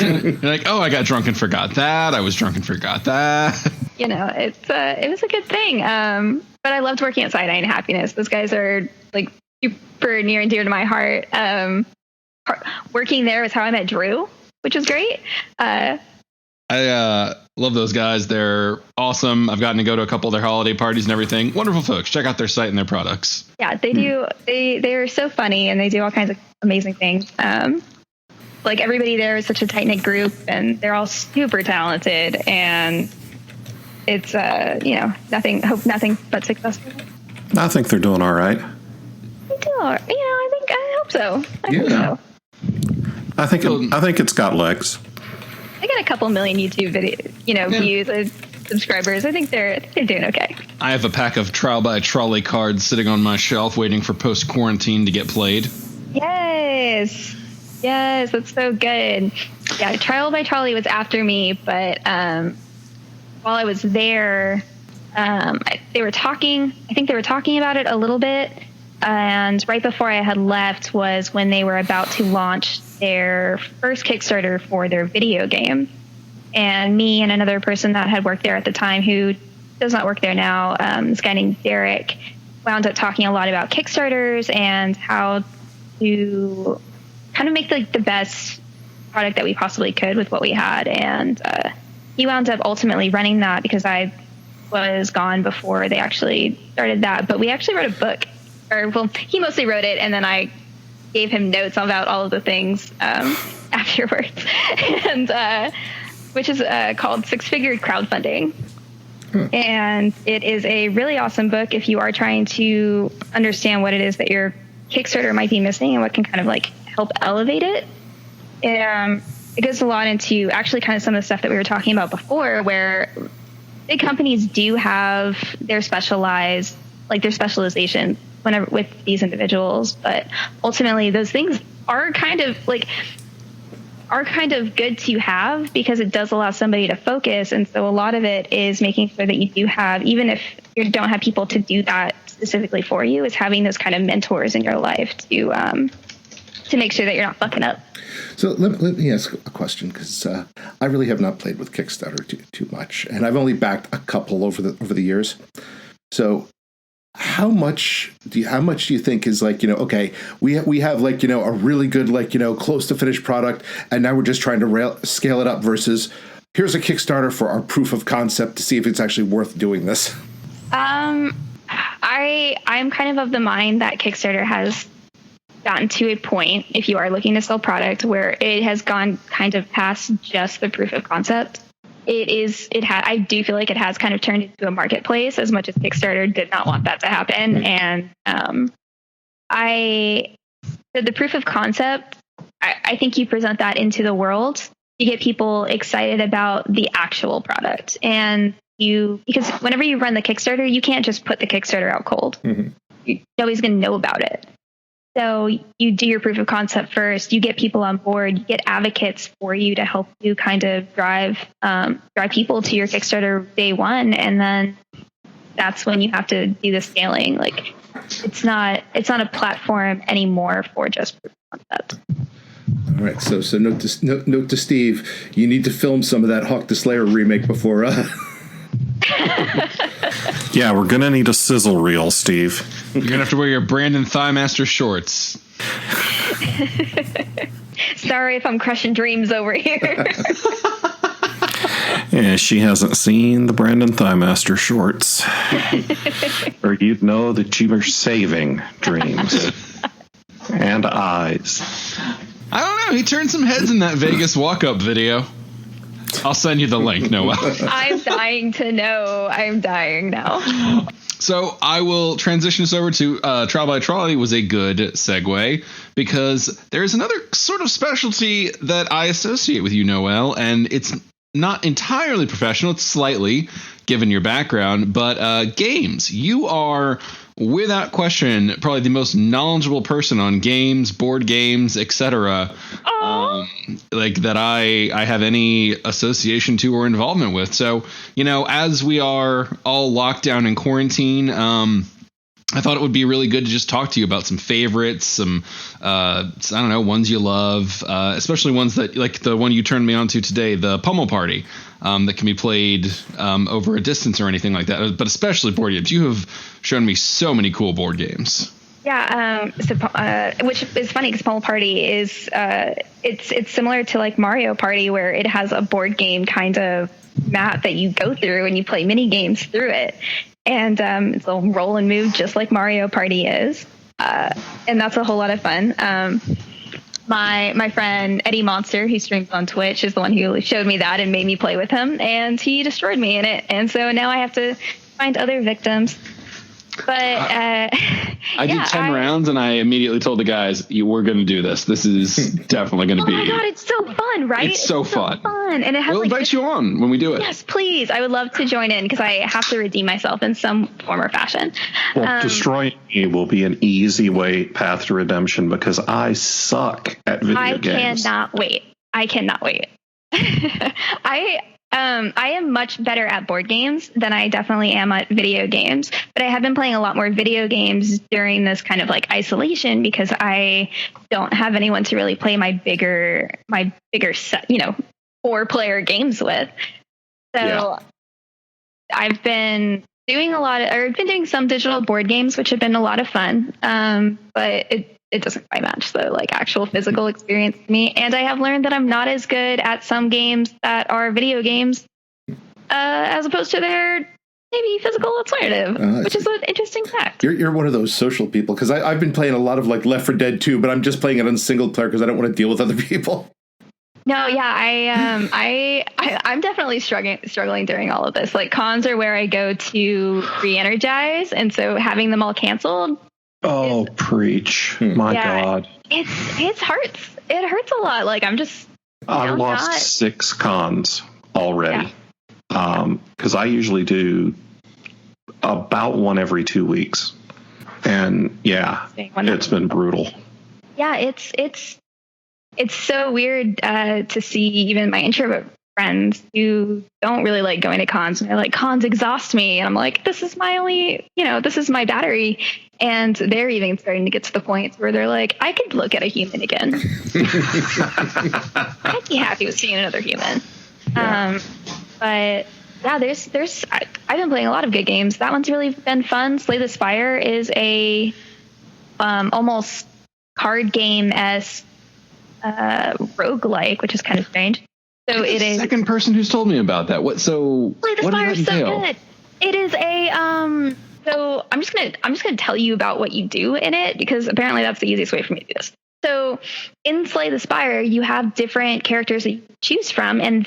You're like, oh, I got drunk and forgot that. I was drunk and forgot that. It was a good thing. But I loved working at Cyanide and Happiness. Those guys are like super near and dear to my heart. Working there was how I met Drew, which was great. I love those guys. They're awesome. I've gotten to go to a couple of their holiday parties and everything. Wonderful folks. Check out their site and their products. Yeah, they do. They're so funny, and they do all kinds of amazing things. Like everybody there is such a tight knit group, and they're all super talented, and it's nothing but successful. I think they're doing all right. They do. I hope so. I hope so. I think it's got legs. I got a couple million YouTube views and subscribers. I think they're doing okay. I have a pack of Trial by Trolley cards sitting on my shelf waiting for post-quarantine to get played. Yes, that's so good. Yeah, Trial by Trolley was after me, but while I was there, they were talking about it a little bit, and right before I had left was when they were about to launch their first Kickstarter for their video game. And me and another person that had worked there at the time, who does not work there now, this guy named Derek, wound up talking a lot about Kickstarters and how to kind of make the best product that we possibly could with what we had. And he wound up ultimately running that because I was gone before they actually started that. But we actually wrote a book, he mostly wrote it, and then I gave him notes about all of the things afterwards, and which is called Six Figured Crowdfunding. And it is a really awesome book if you are trying to understand what it is that your Kickstarter might be missing and what can kind of like help elevate it. It goes a lot into actually kind of some of the stuff that we were talking about before, where big companies do have their specialization whenever with these individuals, but ultimately those things are kind of good to have because it does allow somebody to focus. And so a lot of it is making sure that you do have, even if you don't have people to do that specifically for you, is having those kind of mentors in your life to to make sure that you're not fucking up. So let me ask a question, because I really have not played with Kickstarter too much, and I've only backed a couple over the years. So how much do you think is like, okay, we have like, a really good, like, close to finished product, and now we're just trying to scale it up, versus here's a Kickstarter for our proof of concept to see if it's actually worth doing this? I'm kind of the mind that Kickstarter has gotten to a point, if you are looking to sell product, where it has gone kind of past just the proof of concept. I do feel like it has kind of turned into a marketplace, as much as Kickstarter did not want that to happen. And the proof of concept, I think you present that into the world, you get people excited about the actual product. And because whenever you run the Kickstarter, you can't just put the Kickstarter out cold. Mm-hmm. Nobody's going to know about it. So you do your proof of concept first, you get people on board, you get advocates for you to help you kind of drive people to your Kickstarter day one. And then that's when you have to do the scaling. Like it's not a platform anymore for just proof of concept. All right. So note to Steve, you need to film some of that Hawk the Slayer remake before. Yeah, we're going to need a sizzle reel, Steve. You're going to have to wear your Brandon Thighmaster shorts. Sorry if I'm crushing dreams over here. Yeah, she hasn't seen the Brandon Thighmaster shorts. Or you'd know that you were saving dreams. And eyes. I don't know. He turned some heads in that Vegas walk-up video. I'll send you the link, Noelle. I'm dying to know. I'm dying now. So I will transition us over to Trial by Trolley was a good segue, because there's another sort of specialty that I associate with you, Noelle, and it's not entirely professional. It's slightly, given your background, but games. You are, without question, probably the most knowledgeable person on games, board games, etc. Like that I have any association to or involvement with. So, as we are all locked down in quarantine, I thought it would be really good to just talk to you about some favorites, some, I don't know, ones you love, especially ones that, like the one you turned me on to today, the Pummel Party, that can be played over a distance or anything like that, but especially board games. You have shown me so many cool board games. Yeah, which is funny because Pummel Party is it's similar to like Mario Party, where it has a board game kind of map that you go through and you play mini games through it, and it's a roll and move just like Mario Party is, and that's a whole lot of fun. My friend Eddie Monster, who streams on Twitch, is the one who showed me that and made me play with him, and he destroyed me in it, and so now I have to find other victims. But I did 10 rounds, and I immediately told the guys, we're going to do this. This is definitely going to be. Oh my God, it's so fun, right? It's so fun. And it has we'll invite you on when we do it. Yes, please. I would love to join in because I have to redeem myself in some form or fashion. Well, destroying me will be an easy path to redemption, because I suck at video games. I cannot wait. I am much better at board games than I definitely am at video games, but I have been playing a lot more video games during this kind of like isolation, because I don't have anyone to really play my bigger set, 4-player games with. So yeah. I've been doing some digital board games, which have been a lot of fun. But it doesn't quite match the like actual physical experience to me. And I have learned that I'm not as good at some games that are video games, as opposed to their maybe physical alternative, which is an interesting fact. You're one of those social people, because I've been playing a lot of like Left 4 Dead 2, but I'm just playing it on single player because I don't want to deal with other people. No, yeah, I'm definitely struggling during all of this. Like cons are where I go to re-energize, and so having them all canceled. Oh, preach. My God. It hurts. It hurts a lot. Like, I lost 6 cons already. Because I usually do about one every 2 weeks. And it's been brutal. Yeah, it's so weird to see even my introvert friends who don't really like going to cons, and they're like, cons exhaust me. And I'm like, this is my battery. And they're even starting to get to the point where they're like, I could look at a human again. I'd be happy with seeing another human. Yeah. But yeah, I've been playing a lot of good games. That one's really been fun. Slay the Spire is a almost card game-esque roguelike, which is kind of strange. So it is second person who's told me about that. Slay the Spire is so good. It is a so I'm just gonna tell you about what you do in it, because apparently that's the easiest way for me to do this. So in Slay the Spire, you have different characters that you choose from, and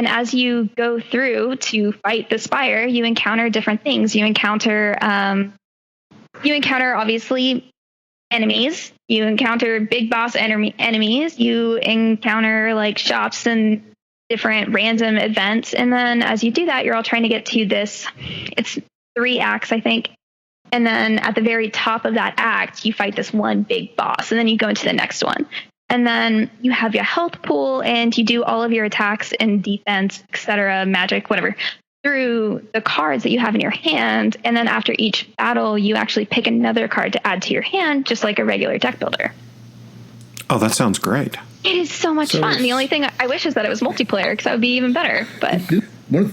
as you go through to fight the Spire, you encounter different things. You encounter obviously enemies. You encounter big boss enemies. You encounter like shops and different random events. And then as you do that, you're all trying to get to this. It's 3 acts, I think. And then at the very top of that act, you fight this one big boss, and then you go into the next one. And then you have your health pool, and you do all of your attacks and defense, etc., magic, whatever, through the cards that you have in your hand. And then after each battle, you actually pick another card to add to your hand, just like a regular deck builder. Oh, that sounds great. It is so much fun. The only thing I wish is that it was multiplayer, because that would be even better. But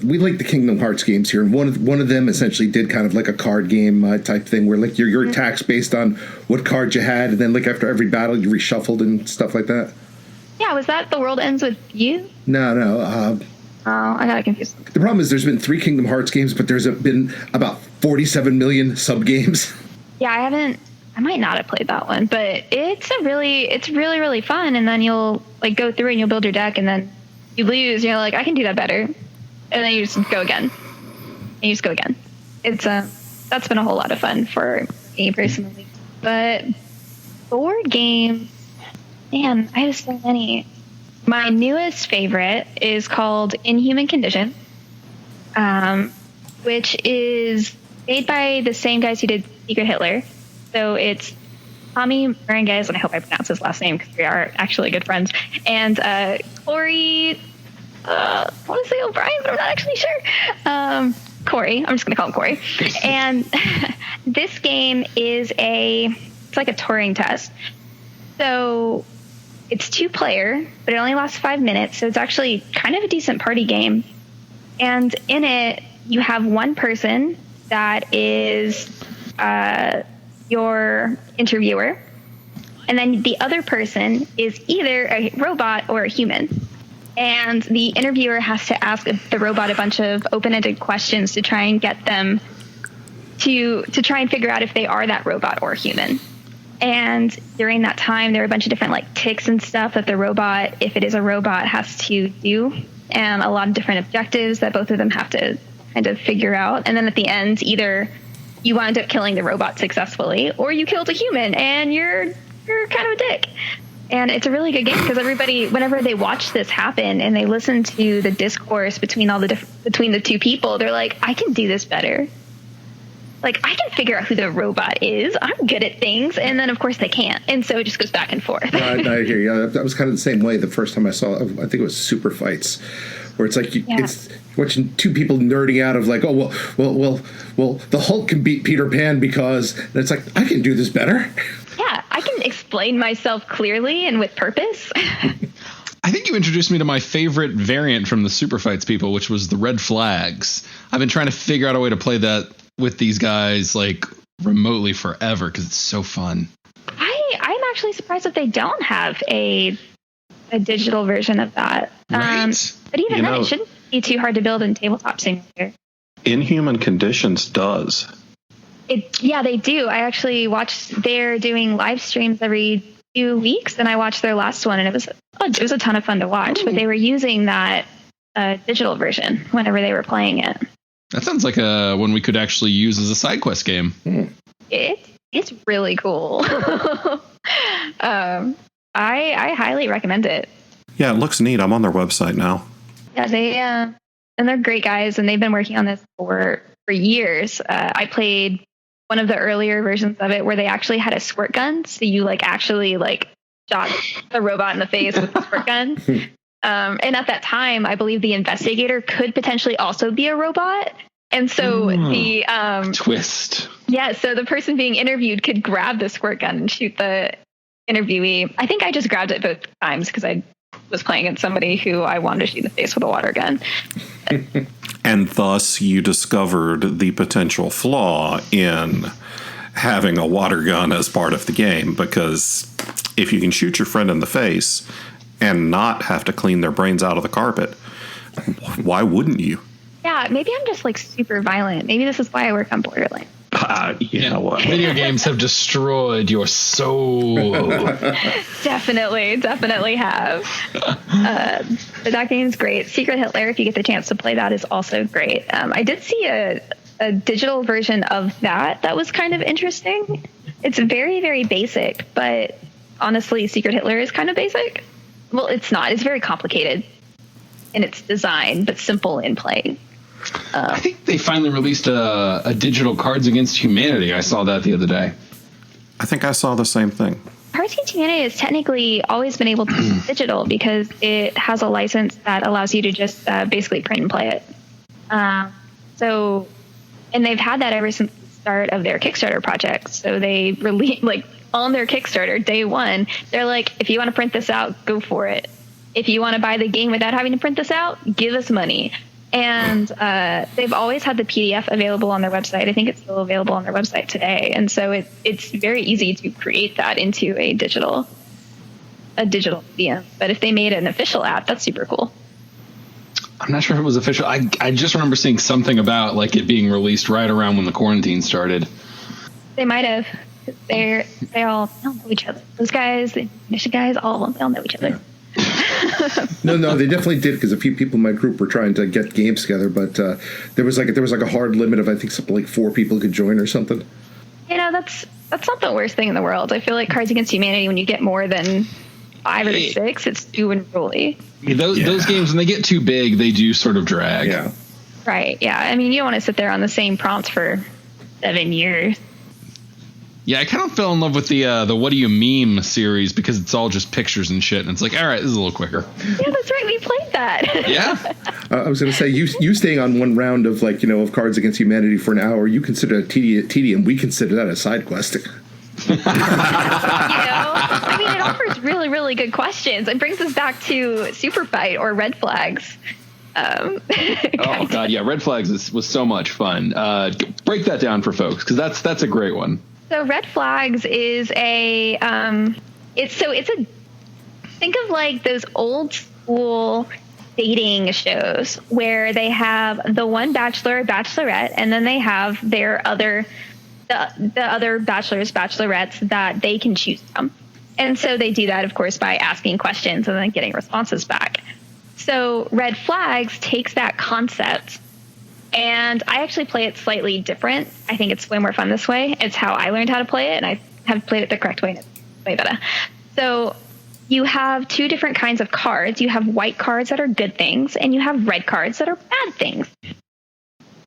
we like the Kingdom Hearts games here, and one of them essentially did kind of like a card game type thing, where like your attacks based on what card you had, and then like after every battle you reshuffled and stuff like that. Yeah, was that The World Ends With You? No. I got confused. The problem is there's been 3 Kingdom Hearts games, but there's been about 47 million sub games. Yeah, I might not have played that one, but it's really, really fun. And then you'll like go through and you'll build your deck, and then you lose. And you're like, I can do that better. And then you just go again. It's that's been a whole lot of fun for me personally. But board games, man, I have so many. My newest favorite is called Inhuman Condition, which is made by the same guys who did Secret Hitler. So it's Tommy Maranguez, and I hope I pronounce his last name because we are actually good friends, and Corey, I want to say O'Brien, but I'm not actually sure. Corey, I'm just going to call him Corey. And this game is it's like a Turing test. So it's 2-player, but it only lasts 5 minutes. So it's actually kind of a decent party game. And in it, you have one person that is your interviewer. And then the other person is either a robot or a human. And the interviewer has to ask the robot a bunch of open-ended questions to try and get them to try and figure out if they are that robot or human. And during that time, there are a bunch of different like ticks and stuff that the robot, if it is a robot, has to do, and a lot of different objectives that both of them have to kind of figure out. And then at the end, either you wind up killing the robot successfully, or you killed a human and you're kind of a dick. And it's a really good game because everybody, whenever they watch this happen and they listen to the discourse between between the two people, they're like, I can do this better. Like, I can figure out who the robot is. I'm good at things. And then, of course, they can't. And so it just goes back and forth. I hear you. That was kind of the same way the first time I saw it. I think it was Super Fights, where it's like it's watching two people nerding out of like, oh, well, the Hulk can beat Peter Pan because... And it's like, I can do this better. Yeah, I can explain myself clearly and with purpose. I think you introduced me to my favorite variant from the Super Fights people, which was the Red Flags. I've been trying to figure out a way to play that with these guys like remotely forever because it's so fun. I'm actually surprised that they don't have a digital version of that. Right. But even then, it shouldn't be too hard to build in Tabletop Simulator. Inhuman Conditions does. They do. I actually they're doing live streams every 2 weeks, and I watched their last one, and it was a ton of fun to watch. Ooh. But they were using that digital version whenever they were playing it. That sounds like one we could actually use as a side quest game. It's really cool. I highly recommend it. Yeah, it looks neat. I'm on their website now. Yeah, and they're great guys, and they've been working on this for years. I played one of the earlier versions of it where they actually had a squirt gun, so you actually shot the robot in the face with the squirt gun. And at that time, I believe the investigator could potentially also be a robot. And so the twist. Yeah, so the person being interviewed could grab the squirt gun and shoot the interviewee. I think I just grabbed it both times because I was playing against somebody who I wanted to shoot in the face with a water gun. And thus you discovered the potential flaw in having a water gun as part of the game, because if you can shoot your friend in the face and not have to clean their brains out of the carpet, why wouldn't you? Yeah, maybe I'm just like super violent. Maybe this is why I work on Borderlands. You know what? Video games have destroyed your soul. Definitely have. But that game's great. Secret Hitler, if you get the chance to play that, is also great. I did see a digital version of that was kind of interesting. It's very, very basic, but honestly, Secret Hitler is kind of basic. Well, it's not. It's very complicated in its design, but simple in play. I think they finally released a digital Cards Against Humanity. I saw that the other day. I think I saw the same thing. Cards Against Humanity has technically always been able to be digital because it has a license that allows you to just basically print and play it. And they've had that ever since the start of their Kickstarter project. So they released, like, on their Kickstarter, day one, they're like, if you want to print this out, go for it. If you want to buy the game without having to print this out, give us money. And they've always had the PDF available on their website. I think it's still available on their website today. And so it's very easy to create that into a digital medium. But if they made an official app, that's super cool. I'm not sure if it was official. I just remember seeing something about like it being released right around when the quarantine started. They might have. They all know each other. Those guys, the Mission guys, all of them, they all know each other. No, they definitely did, because a few people in my group were trying to get games together, but there was like a hard limit of, I think, something like 4 people could join or something. You know, that's not the worst thing in the world. I feel like Cards Against Humanity, when you get more than 5 or 6, it's too unruly. Those games, when they get too big, they do sort of drag. Yeah. Right. Yeah. I mean, you don't want to sit there on the same prompts for 7 years. Yeah, I kind of fell in love with the What Do You Meme series because it's all just pictures and shit, and it's like, all right, this is a little quicker. Yeah, that's right. We played that. Yeah. I was going to say, you staying on one round of, like, of Cards Against Humanity for an hour, you consider it tedium. We consider that a side quest. I mean, it offers really, really good questions. It brings us back to Super Fight or Red Flags. Oh God, yeah, Red Flags was so much fun. Break that down for folks, because that's a great one. So Red Flags is think of like those old school dating shows where they have the one bachelor or bachelorette, and then they have the other bachelors, bachelorettes that they can choose from. And so they do that, of course, by asking questions and then getting responses back. So Red Flags takes that concept, and I actually play it slightly different. I think it's way more fun this way. It's how I learned how to play it, and I have played it the correct way, and it's way better. So you have 2 different kinds of cards. You have white cards that are good things, and you have red cards that are bad things.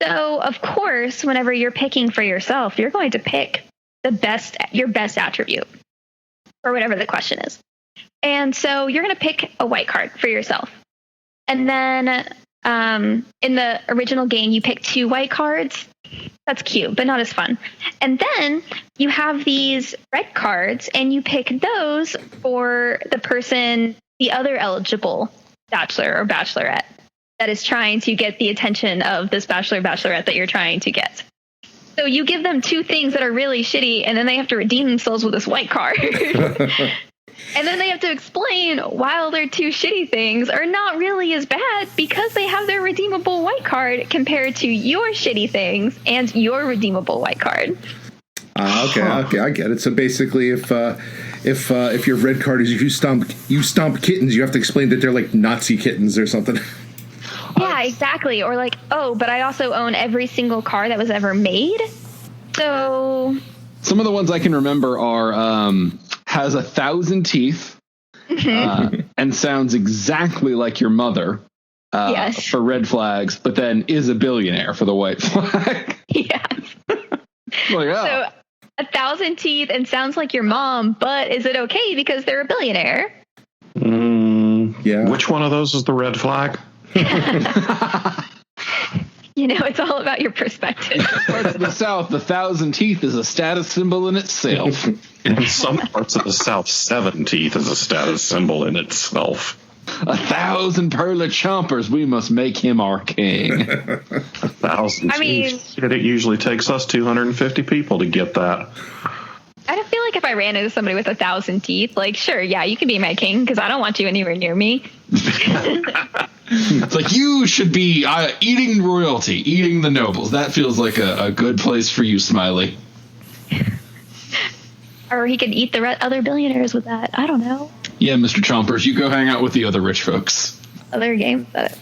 So, of course, whenever you're picking for yourself, you're going to pick your best attribute, or whatever the question is. And so you're going to pick a white card for yourself. And then in the original game, you pick 2 white cards. That's cute, but not as fun. And then you have these red cards, and you pick those for the other eligible bachelor or bachelorette that is trying to get the attention of this bachelor or bachelorette that you're trying to get. So you give them 2 things that are really shitty, and then they have to redeem themselves with this white card. And then they have to explain why their 2 shitty things are not really as bad because they have their redeemable white card compared to your shitty things and your redeemable white card. Okay, I get it. So basically, if your red card is you stomp kittens, you have to explain that they're like Nazi kittens or something. Yeah, exactly. Or like, but I also own every single car that was ever made. So some of the ones I can remember are has 1,000 teeth and sounds exactly like your mother yes. for red flags, but then is a billionaire for the white flag. Yes. Like, oh. So 1,000 teeth and sounds like your mom, but is it okay because they're a billionaire? Yeah. Which one of those is the red flag? It's all about your perspective. Parts of the South, the 1,000 teeth is a status symbol in itself. In some parts of the South, 7 teeth is a status symbol in itself. 1,000 pearly chompers, we must make him our king. 1,000 I mean- teeth. Shit, it usually takes us 250 people to get that. I don't feel like if I ran into somebody with 1,000 teeth, like, sure, yeah, you can be my king because I don't want you anywhere near me. It's like, you should be eating royalty, eating the nobles. That feels like a good place for you, Smiley. Or he could eat the other billionaires with that. I don't know. Yeah, Mr. Chompers, you go hang out with the other rich folks. Other games that,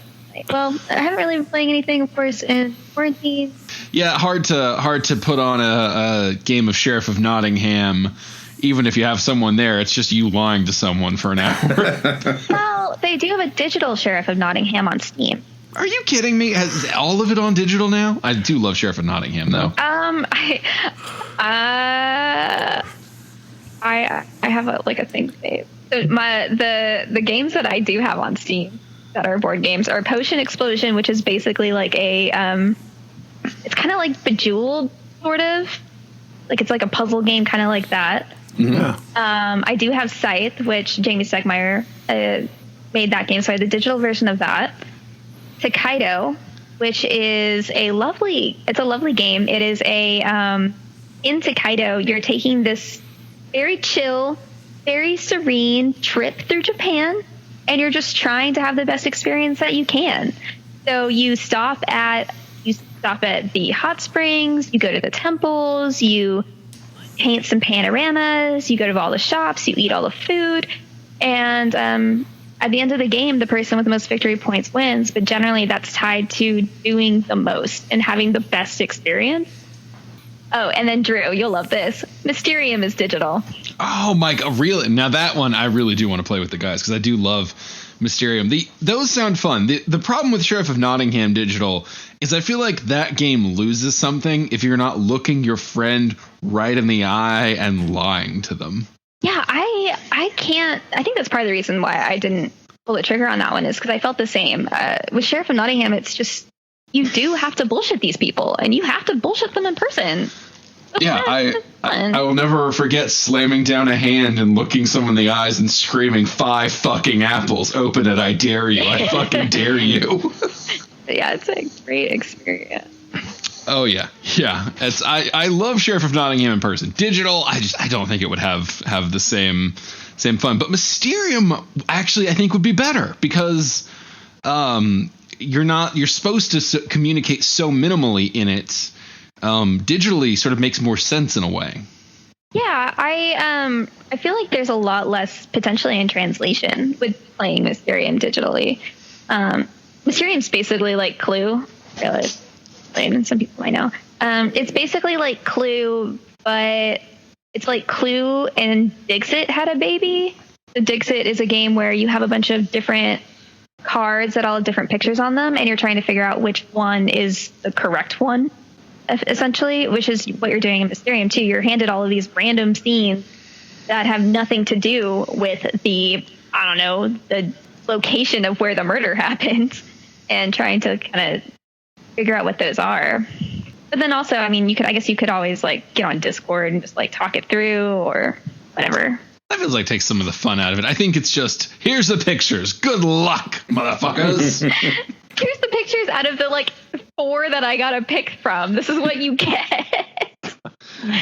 well, I haven't really been playing anything, of course, in quarantine. Yeah, hard to put on a game of Sheriff of Nottingham. Even if you have someone there, it's just you lying to someone for an hour. Well, they do have a digital Sheriff of Nottingham on Steam. Are you kidding me? Has all of it on digital now? I do love Sheriff of Nottingham, though. I have a thing saved. So the games that I do have on Steam that are board games are Potion Explosion, which is basically like a it's kind of like Bejeweled, sort of. Like it's like a puzzle game, kind of like that. Yeah. I do have Scythe, which Jamie Stegmaier made that game, so I had the digital version of that. Takedo, which is a lovely game. It is in Takedo, you're taking this very chill, very serene trip through Japan, and you're just trying to have the best experience that you can. So you stop at the hot springs, you go to the temples, you paint some panoramas, you go to all the shops, you eat all the food, and at the end of the game, the person with the most victory points wins, but generally that's tied to doing the most and having the best experience. Oh, and then Drew, you'll love this. Mysterium is digital. Oh my God, really? Now that one I really do want to play with the guys because I do love Mysterium. Those sound fun. The problem with Sheriff of Nottingham digital is I feel like that game loses something if you're not looking your friend right in the eye and lying to them. Yeah, I can't. I think that's part of the reason why I didn't pull the trigger on that one is because I felt the same. With Sheriff of Nottingham, it's just you do have to bullshit these people, and you have to bullshit them in person. Yeah, I will never forget slamming down a hand and looking someone in the eyes and screaming 5 fucking apples. Open it, I dare you. I fucking dare you. Yeah, it's a great experience. Oh yeah. I love Sheriff of Nottingham in person. Digital, I don't think it would have the same fun. But Mysterium actually I think would be better because you're supposed to communicate so minimally in it. Digitally sort of makes more sense in a way. Yeah, I feel like there's a lot less potentially in translation with playing Mysterium digitally. Mysterium's basically like Clue. Really, some people might know. It's basically like Clue, but it's like Clue and Dixit had a baby. So Dixit is a game where you have a bunch of different cards that all have different pictures on them, and you're trying to figure out which one is the correct one, essentially, which is what you're doing in Mysterium too. You're handed all of these random scenes that have nothing to do with the location of where the murder happened, and trying to kind of figure out what those are. But then also, I mean, you could always like get on Discord and just like talk it through or whatever. That feels like takes some of the fun out of it. I think it's just, here's the pictures. Good luck, motherfuckers. Here's the pictures out of the like 4 that I got to pick from. This is what you get.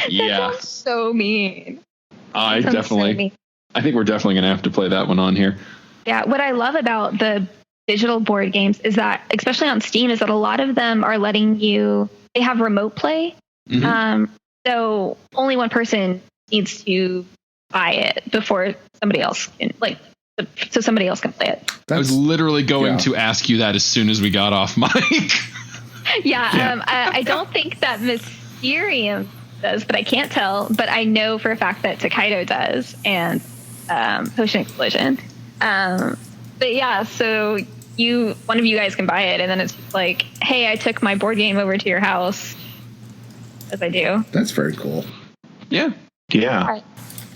Yeah. That sounds so mean. I think we're definitely going to have to play that one on here. Yeah. What I love about the digital board games is that, especially on Steam, is that a lot of them are they have remote play. Mm-hmm. So only one person needs to buy it before somebody else can, so somebody else can play it. I was literally going to ask you that as soon as we got off mic. I don't think that Mysterium does, but I can't tell. But I know for a fact that Takedo does, and Potion Explosion. But yeah, so one of you guys can buy it, and then it's just like, hey, I took my board game over to your house, as I do. That's very cool. Yeah.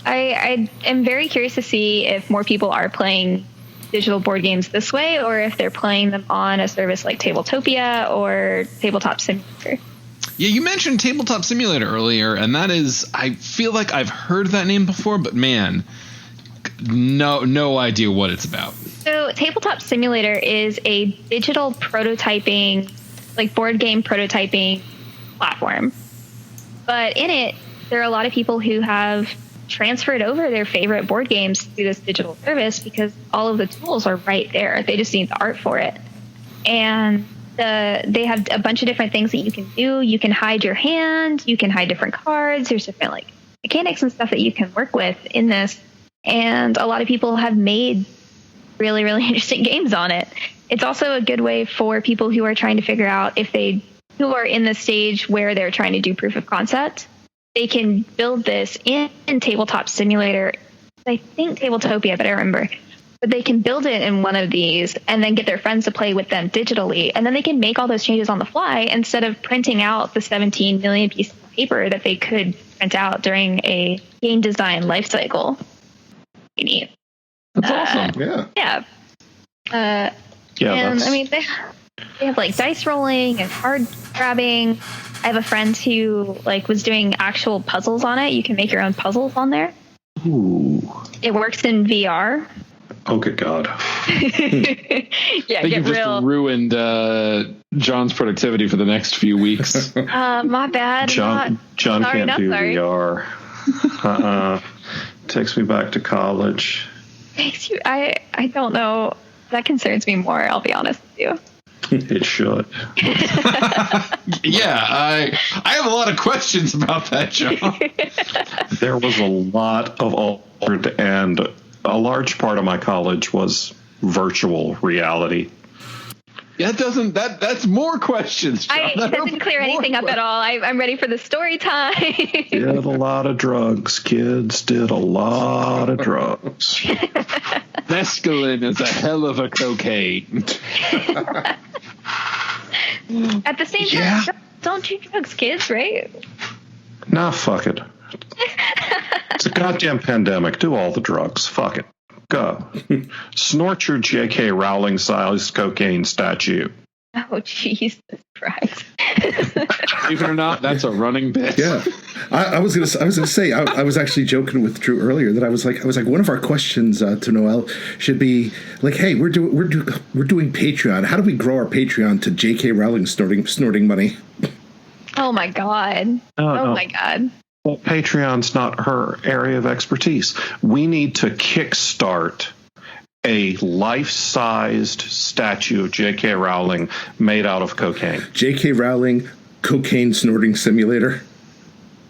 I am very curious to see if more people are playing digital board games this way, or if they're playing them on a service like Tabletopia or Tabletop Simulator. Yeah, you mentioned Tabletop Simulator earlier, and that is, I feel like I've heard that name before, but man, no idea what it's about. So Tabletop Simulator is a digital prototyping, like board game prototyping platform. But in it, there are a lot of people who have transferred over their favorite board games to this digital service because all of the tools are right there. They just need the art for it. And they have a bunch of different things that you can do. You can hide your hand. You can hide different cards. There's different like mechanics and stuff that you can work with in this. And a lot of people have made really, really interesting games on it. It's also a good way for people who are trying to figure out who are in the stage where they're trying to do proof of concept. They can build this in Tabletop Simulator. I think Tabletopia, but I remember. But they can build it in one of these and then get their friends to play with them digitally. And then they can make all those changes on the fly instead of printing out the 17 million pieces of paper that they could print out during a game design life cycle. Neat. That's awesome. Yeah. Yeah, I mean, they have like dice rolling and card grabbing. I have a friend who was doing actual puzzles on it. You can make your own puzzles on there. Ooh. It works in VR. Oh, good God. Yeah, I think you've just ruined John's productivity for the next few weeks. My bad. John can't do VR. Takes me back to college. Makes you. I don't know. That concerns me more. I'll be honest with you. It should. Yeah, I have a lot of questions about that, John. There was a lot of altered, and a large part of my college was virtual reality. That's more questions, John. That doesn't clear anything up at all. I'm ready for the story time. Did a lot of drugs, kids. Did a lot of drugs. Mescaline is a hell of a cocaine. At the same time, don't do drugs, kids, right? Nah, fuck it. It's a goddamn pandemic. Do all the drugs. Fuck it. Go. Snort your J.K. Rowling sized cocaine statue. Oh, Jesus Christ. Believe it or not, that's a running bit. Yeah. I was gonna say I was actually joking with Drew earlier that I was like one of our questions to Noelle should be like, hey, we're doing Patreon. How do we grow our Patreon to J.K. Rowling snorting money? Oh my God. No. My God. Well, Patreon's not her area of expertise. We need to kickstart a life-sized statue of J.K. Rowling made out of cocaine. J.K. Rowling cocaine snorting simulator.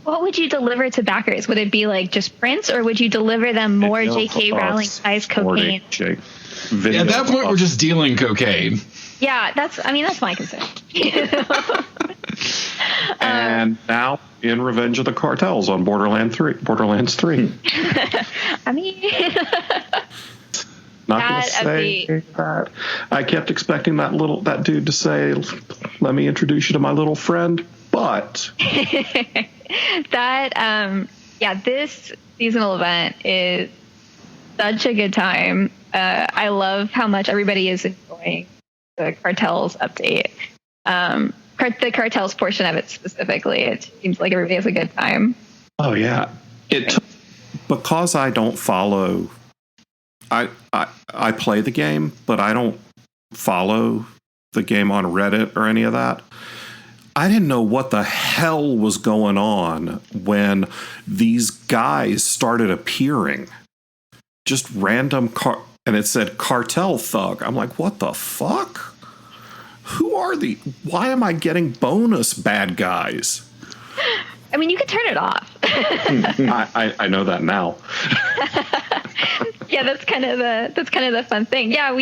What would you deliver to backers? Would it be like just prints, or would you deliver them more J.K. Rowling sized cocaine? At that point, we're just dealing cocaine. Yeah, that's my concern. And now in Revenge of the Cartels on Borderlands 3. I mean, not going to say that. I kept expecting that dude to say, "Let me introduce you to my little friend," but this seasonal event is such a good time. I love how much everybody is enjoying the Cartels update. The Cartels portion of it specifically, it seems like everybody has a good time. Oh yeah, because I don't follow. I play the game, but I don't follow the game on Reddit or any of that. I didn't know what the hell was going on when these guys started appearing. Just random and it said Cartel Thug. I'm like, what the fuck? Who are why am I getting bonus bad guys? I mean, you could turn it off. I know that now. Yeah, that's kind of the fun thing. Yeah,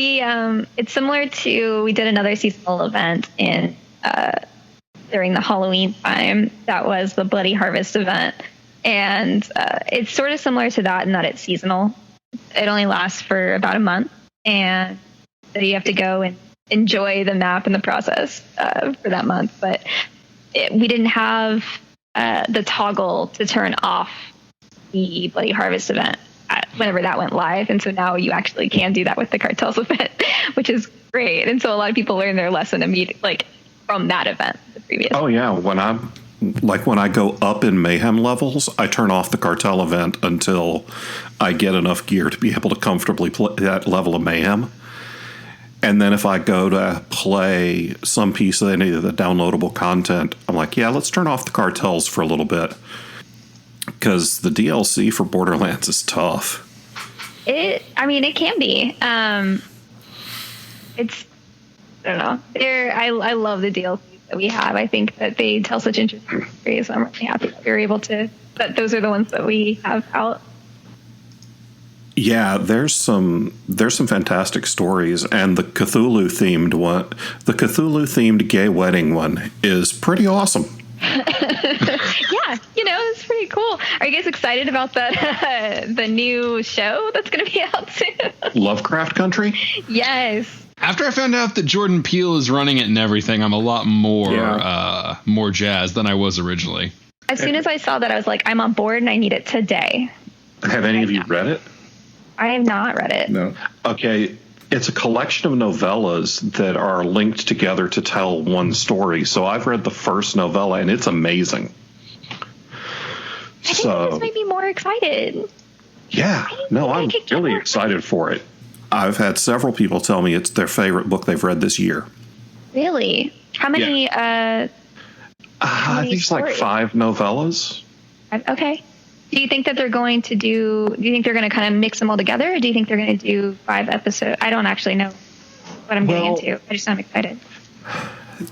it's similar to, we did another seasonal event during the Halloween time. That was the Bloody Harvest event. And it's sort of similar to that in that it's seasonal. It only lasts for about a month. And so you have to go and enjoy the map in the process for that month. But we didn't have the toggle to turn off the Bloody Harvest event at whenever that went live. And so now you actually can do that with the Cartels event, which is great. And so a lot of people learn their lesson immediately, from that event, the previous. Oh yeah, when I go up in Mayhem levels, I turn off the Cartel event until I get enough gear to be able to comfortably play that level of Mayhem. And then if I go to play some piece of any of the downloadable content, I'm like, yeah, let's turn off the Cartels for a little bit. Because the DLC for Borderlands is tough. It can be. I don't know. I love the DLCs that we have. I think that they tell such interesting stories. I'm really happy that we're able to, that those are the ones that we have out. Yeah, there's some fantastic stories, and the Cthulhu themed gay wedding one is pretty awesome. Yeah, it's pretty cool. Are you guys excited about that the new show that's going to be out soon? Lovecraft Country? Yes. After I found out that Jordan Peele is running it and everything, I'm a lot more jazzed than I was originally. As soon as I saw that, I was like, I'm on board and I need it today. Have any of you read it? I have not read it. No. Okay, it's a collection of novellas that are linked together to tell one story. So I've read the first novella, and it's amazing. I think this made me more excited. Yeah, no, I'm really excited for it. I've had several people tell me it's their favorite book they've read this year. Really? How many? I think it's like 5 novellas. Okay. Do you think that they're going to do you think they're going to kind of mix them all together, or do you think they're going to do 5 episodes? I don't actually know what I'm getting into. I just am excited.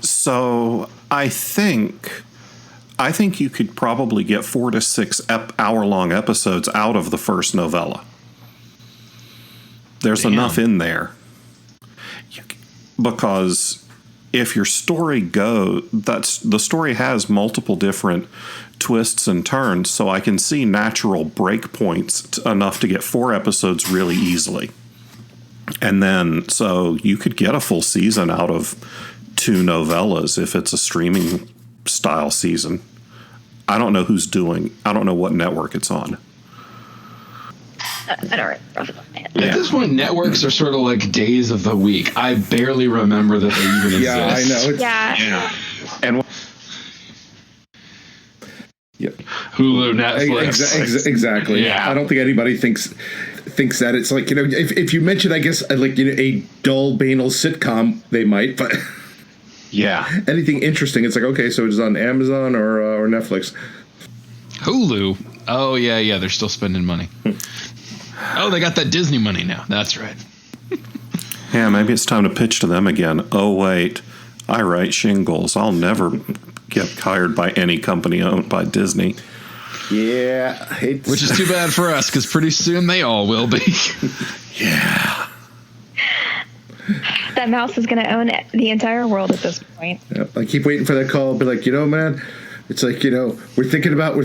So I think you could probably get 4 to 6 hour-long episodes out of the first novella. There's enough in there. Because if your story the story has multiple different twists and turns, so I can see natural breakpoints enough to get 4 episodes really easily. And then, so you could get a full season out of 2 novellas if it's a streaming style season. I don't know what network it's on. I don't remember. At this point, networks are sort of like days of the week. I barely remember that they even exist. Yeah, I know. Yeah. And Hulu, Netflix. Exactly. Yeah. I don't think anybody thinks that it's like, if you mention, I guess, like, a dull, banal sitcom, they might, but yeah, anything interesting, it's like, okay, so it's on Amazon or Netflix. Hulu. Oh, yeah, they're still spending money. Oh, they got that Disney money now. That's right. Yeah, maybe it's time to pitch to them again. Oh, wait, I write shingles. I'll never get hired by any company owned by Disney. Yeah. Which is too bad for us, because pretty soon they all will be. Yeah. That mouse is going to own the entire world at this point. Yeah, I keep waiting for that call. I'll be like, man, it's like, we're thinking about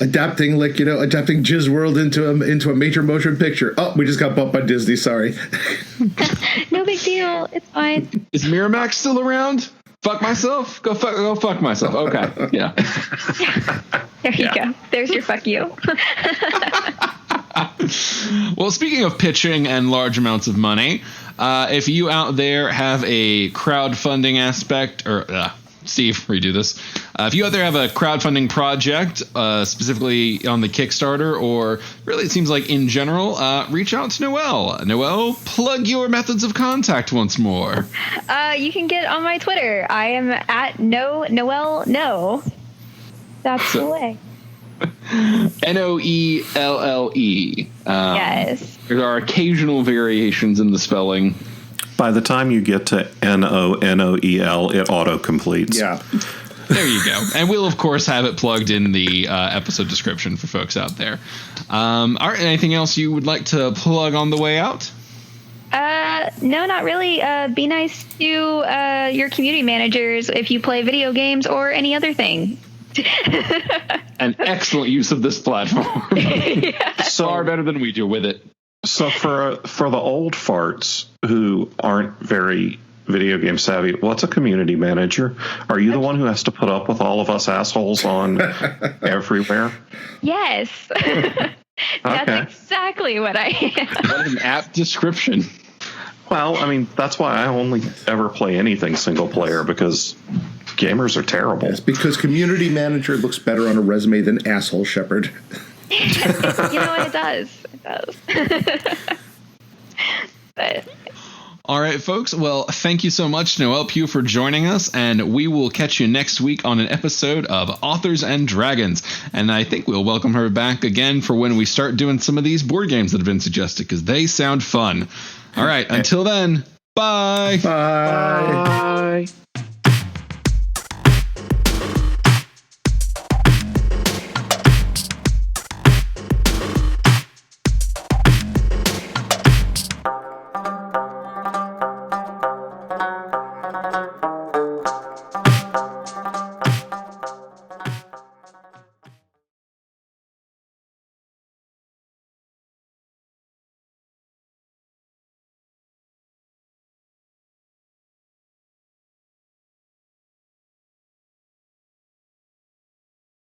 adapting Jizz World into a major motion picture. Oh, we just got bumped by Disney. Sorry. No big deal. It's fine. Is Miramax still around? Fuck myself? Go fuck myself. Okay. Yeah. There you go. There's your fuck you. Well, speaking of pitching and large amounts of money, if you out there have a crowdfunding aspect, or Steve, redo this. If you out there have a crowdfunding project, specifically on the Kickstarter, or really it seems like in general, reach out to Noelle. Noelle, plug your methods of contact once more. You can get on my Twitter. I am at Noelle. That's the way. Noelle. Yes. There are occasional variations in the spelling. By the time you get to Nonoel, it auto-completes. Yeah. There you go. And we'll, of course, have it plugged in the episode description for folks out there. All right, anything else you would like to plug on the way out? No, not really. Be nice to your community managers if you play video games or any other thing. An excellent use of this platform. Yeah. Far better than we do with it. So for the old farts who aren't very video game savvy, what's a community manager? Are you the one who has to put up with all of us assholes on everywhere? Yes. That's exactly what I am. What an apt description. Well, I mean, that's why I only ever play anything single player, because gamers are terrible. Yes, because community manager looks better on a resume than asshole shepherd. You know what? It does. But All right, folks. Well, thank you so much, Noelle Pugh, for joining us, and we will catch you next week on an episode of Authors and Dragons. And I think we'll welcome her back again for when we start doing some of these board games that have been suggested, because they sound fun. All right, until then, bye. Bye. Bye.